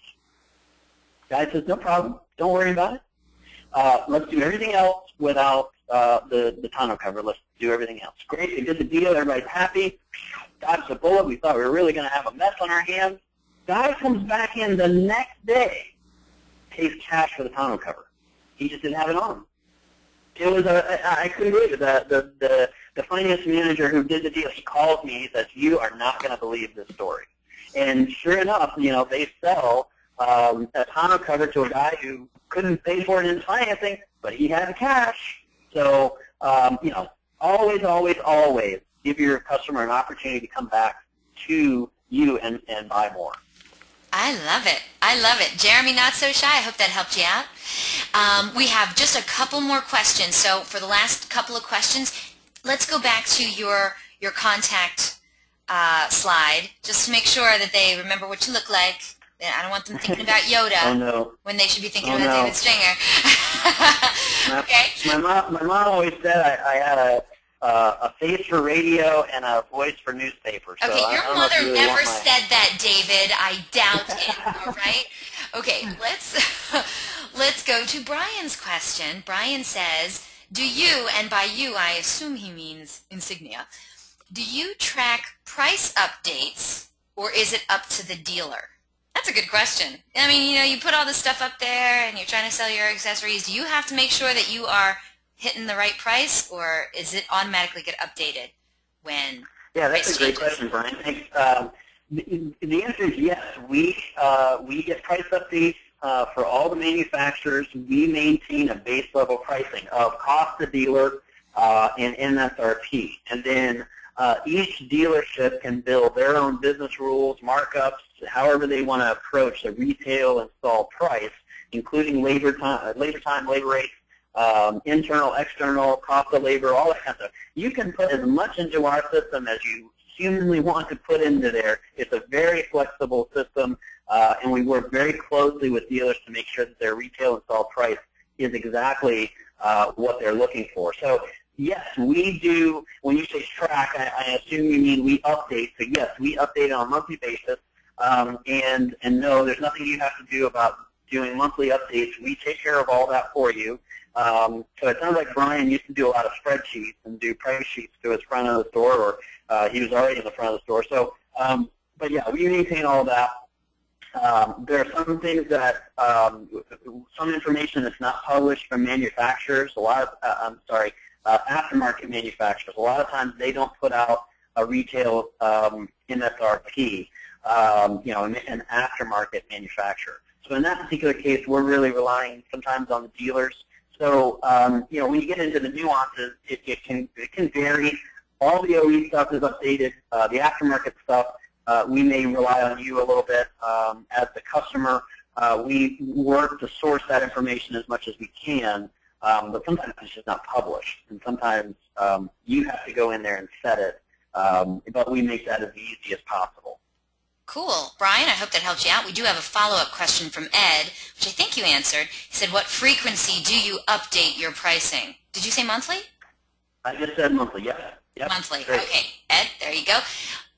Guy says, no problem. Don't worry about it. Let's do everything else without the tonneau cover. Let's do everything else. Great. They did the deal. Everybody's happy. Dodged a bullet. We thought we were really going to have a mess on our hands. Guy comes back in the next day, pays cash for the tonneau cover. He just didn't have it on him. It was I couldn't believe it. The finance manager who did the deal, he calls me. He says, "You are not going to believe this story." And sure enough, you know, they sell a tonneau cover to a guy who couldn't pay for it in financing, but he had the cash. So, you know, always, always, always give your customer an opportunity to come back to you and buy more. I love it. I love it. Jeremy, Not So Shy, I hope that helped you out. We have just a couple more questions. So for the last couple of questions, let's go back to your contact slide just to make sure that they remember what you look like. I don't want them thinking about Yoda when they should be thinking about David Stringer. Okay. My mom always said I had a face for radio and a voice for newspapers. Okay, so your mother really never said that, David. I doubt it. All right. Okay, let's go to Brian's question. Brian says, "Do you, and by you I assume he means Insignia, do you track price updates, or is it up to the dealer?" That's a good question. I mean, you know, you put all this stuff up there and you're trying to sell your accessories. Do you have to make sure that you are hitting the right price, or is it automatically get updated when Yeah, price that's a great changes? question, Brian. Thanks. The answer is yes. We get price updates for all the manufacturers. We maintain a base level pricing of cost to dealer and MSRP, and then each dealership can build their own business rules, markups, however they want to approach the retail install price, including labor time, labor rates, internal, external, cost of labor, all that kind of stuff. You can put as much into our system as you humanly want to put into there. It's a very flexible system, and we work very closely with dealers to make sure that their retail install price is exactly what they're looking for. So yes, we do. When you say track, I assume you mean we update. So yes, we update on a monthly basis, and no, there's nothing you have to do about doing monthly updates. We take care of all that for you. So it sounds like Brian used to do a lot of spreadsheets and do price sheets to his front of the store, or he was already in the front of the store. So, but yeah, we maintain all that. There are some things that, some information that's not published from manufacturers. A lot of, aftermarket manufacturers. A lot of times they don't put out a retail MSRP, an aftermarket manufacturer. So in that particular case, we're really relying sometimes on the dealers. So, when you get into the nuances, it can vary. All the OE stuff is updated. The aftermarket stuff, we may rely on you a little bit as the customer. We work to source that information as much as we can, but sometimes it's just not published, and sometimes you have to go in there and set it, but we make that as easy as possible. Cool. Brian, I hope that helped you out. We do have a follow-up question from Ed, which I think you answered. He said, what frequency do you update your pricing? Did you say monthly? I just said monthly, yes. Yep. Monthly. Great. Okay, Ed, there you go.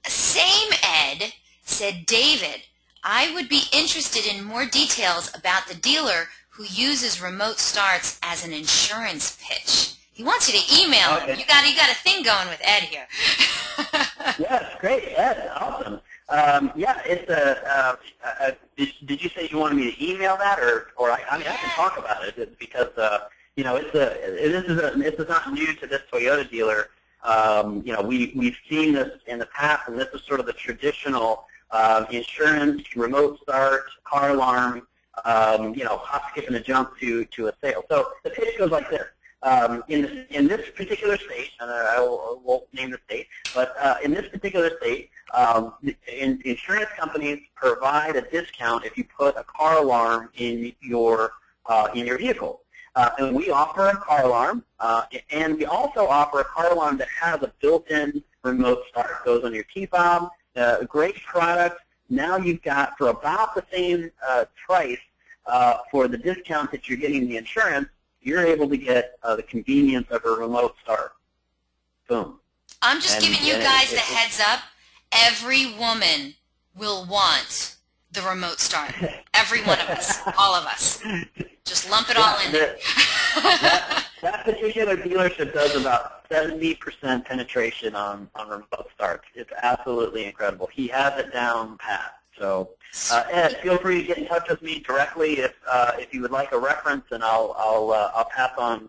Same Ed said, David, I would be interested in more details about the dealer who uses remote starts as an insurance pitch. He wants you to email him. You got a thing going with Ed here. Yes, great, Ed, awesome. Yeah, it's did you say you wanted me to email that, or I mean, I can talk about it because this is not new to this Toyota dealer. We've seen this in the past, and this is sort of the traditional insurance, remote start, car alarm, hop, skip, and a jump to a sale. So the pitch goes like this. In this particular state, and I won't name the state, but in this particular state, insurance companies provide a discount if you put a car alarm in your vehicle. And we offer a car alarm, and we also offer a car alarm that has a built-in remote start. Goes on your key fob. A great product. Now you've got, for about the same price for the discount that you're getting the insurance, you're able to get the convenience of a remote start. Boom. I'm just giving you guys the heads up. Every woman will want the remote start. Every one of us. All of us. Just lump it all in there. That particular dealership does about 70% penetration on remote starts. It's absolutely incredible. He has it down pat. So, Ed, feel free to get in touch with me directly if you would like a reference, and I'll pass on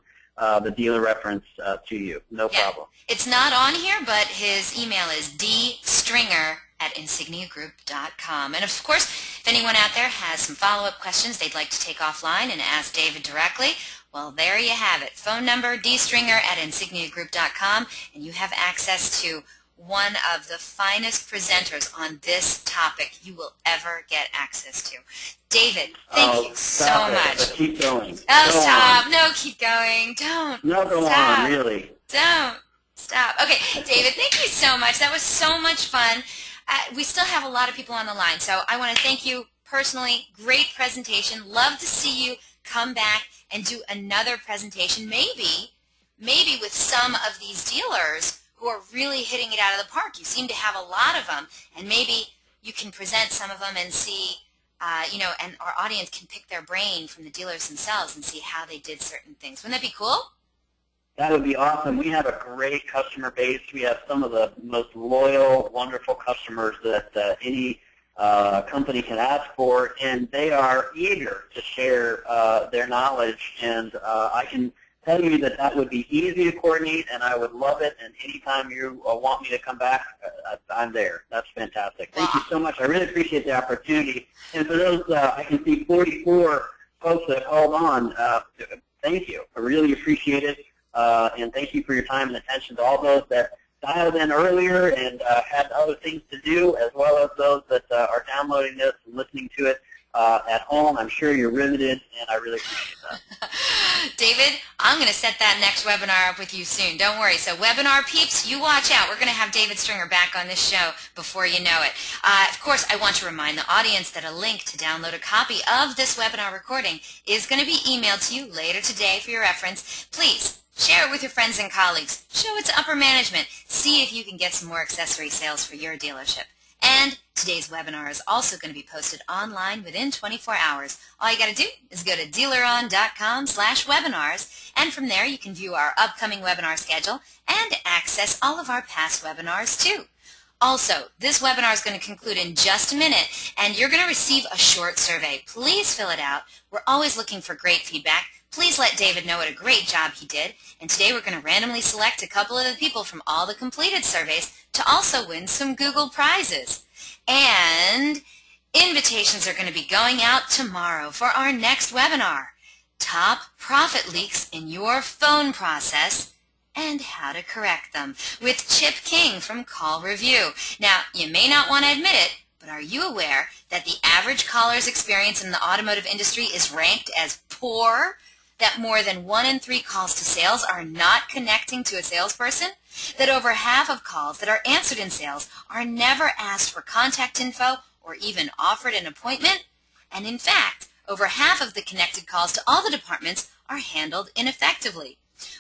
the dealer reference to you. No problem. It's not on here, but his email is dstringer@insigniagroup.com. And of course, if anyone out there has some follow-up questions they'd like to take offline and ask David directly, well, there you have it. Phone number, dstringer@insigniagroup.com, and you have access to one of the finest presenters on this topic you will ever get access to. David, thank you so much. But keep going. Oh, stop. No, keep going. Don't. No, go stop. on, really. Don't. Stop. Okay, David, thank you so much. That was so much fun. We still have a lot of people on the line, so I want to thank you personally. Great presentation. Love to see you come back and do another presentation, maybe with some of these dealers who are really hitting it out of the park. You seem to have a lot of them, and maybe you can present some of them and see, and our audience can pick their brain from the dealers themselves and see how they did certain things. Wouldn't that be cool? That would be awesome. We have a great customer base. We have some of the most loyal, wonderful customers that any company can ask for, and they are eager to share their knowledge. And I can tell you that that would be easy to coordinate, and I would love it. And anytime you want me to come back, I'm there. That's fantastic. Thank you so much. I really appreciate the opportunity. And for those, I can see 44 folks that called on. Thank you. I really appreciate it. And thank you for your time and attention to all those that dialed in earlier and had other things to do, as well as those that are downloading this and listening to it at home. I'm sure you're riveted, and I really appreciate that. David, I'm going to set that next webinar up with you soon. Don't worry. So webinar peeps, you watch out. We're going to have David Stringer back on this show before you know it. Of course, I want to remind the audience that a link to download a copy of this webinar recording is going to be emailed to you later today for your reference. Please share it with your friends and colleagues. Show it to upper management. See if you can get some more accessory sales for your dealership. And today's webinar is also going to be posted online within 24 hours. All you got to do is go to dealeron.com/webinars, and from there you can view our upcoming webinar schedule and access all of our past webinars too. Also, this webinar is going to conclude in just a minute, and you're going to receive a short survey. Please fill it out. We're always looking for great feedback. Please let David know what a great job he did. And today we're going to randomly select a couple of the people from all the completed surveys to also win some Google prizes. And invitations are going to be going out tomorrow for our next webinar, Top Profit Leaks in Your Phone Process and How to Correct Them, with Chip King from Call Review. Now, you may not want to admit it, but are you aware that the average caller's experience in the automotive industry is ranked as poor? That more than 1 in 3 calls to sales are not connecting to a salesperson? That over half of calls that are answered in sales are never asked for contact info or even offered an appointment? And in fact, over half of the connected calls to all the departments are handled ineffectively.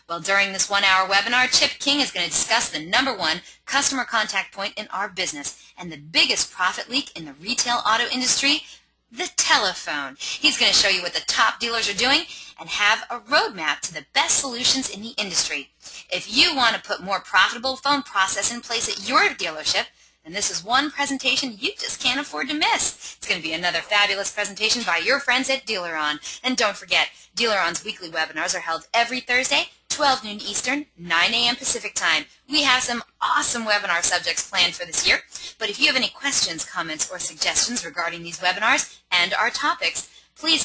Well, during this 1-hour webinar, Chip King is going to discuss the #1 customer contact point in our business and the biggest profit leak in the retail auto industry, the telephone. He's going to show you what the top dealers are doing and have a roadmap to the best solutions in the industry. If you want to put more profitable phone process in place at your dealership, then this is one presentation you just can't afford to miss. It's going to be another fabulous presentation by your friends at DealerOn. And don't forget, DealerOn's weekly webinars are held every Thursday, 12 noon Eastern, 9 a.m. Pacific time. We have some awesome webinar subjects planned for this year. But if you have any questions, comments, or suggestions regarding these webinars and our topics, please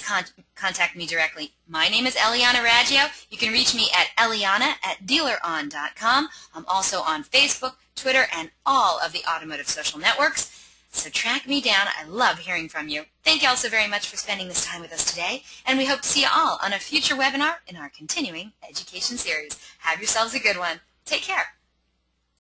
contact me directly. My name is Eliana Raggio. You can reach me at eliana@dealeron.com. I'm also on Facebook, Twitter, and all of the automotive social networks. So track me down. I love hearing from you. Thank you all so very much for spending this time with us today, and we hope to see you all on a future webinar in our continuing education series. Have yourselves a good one. Take care.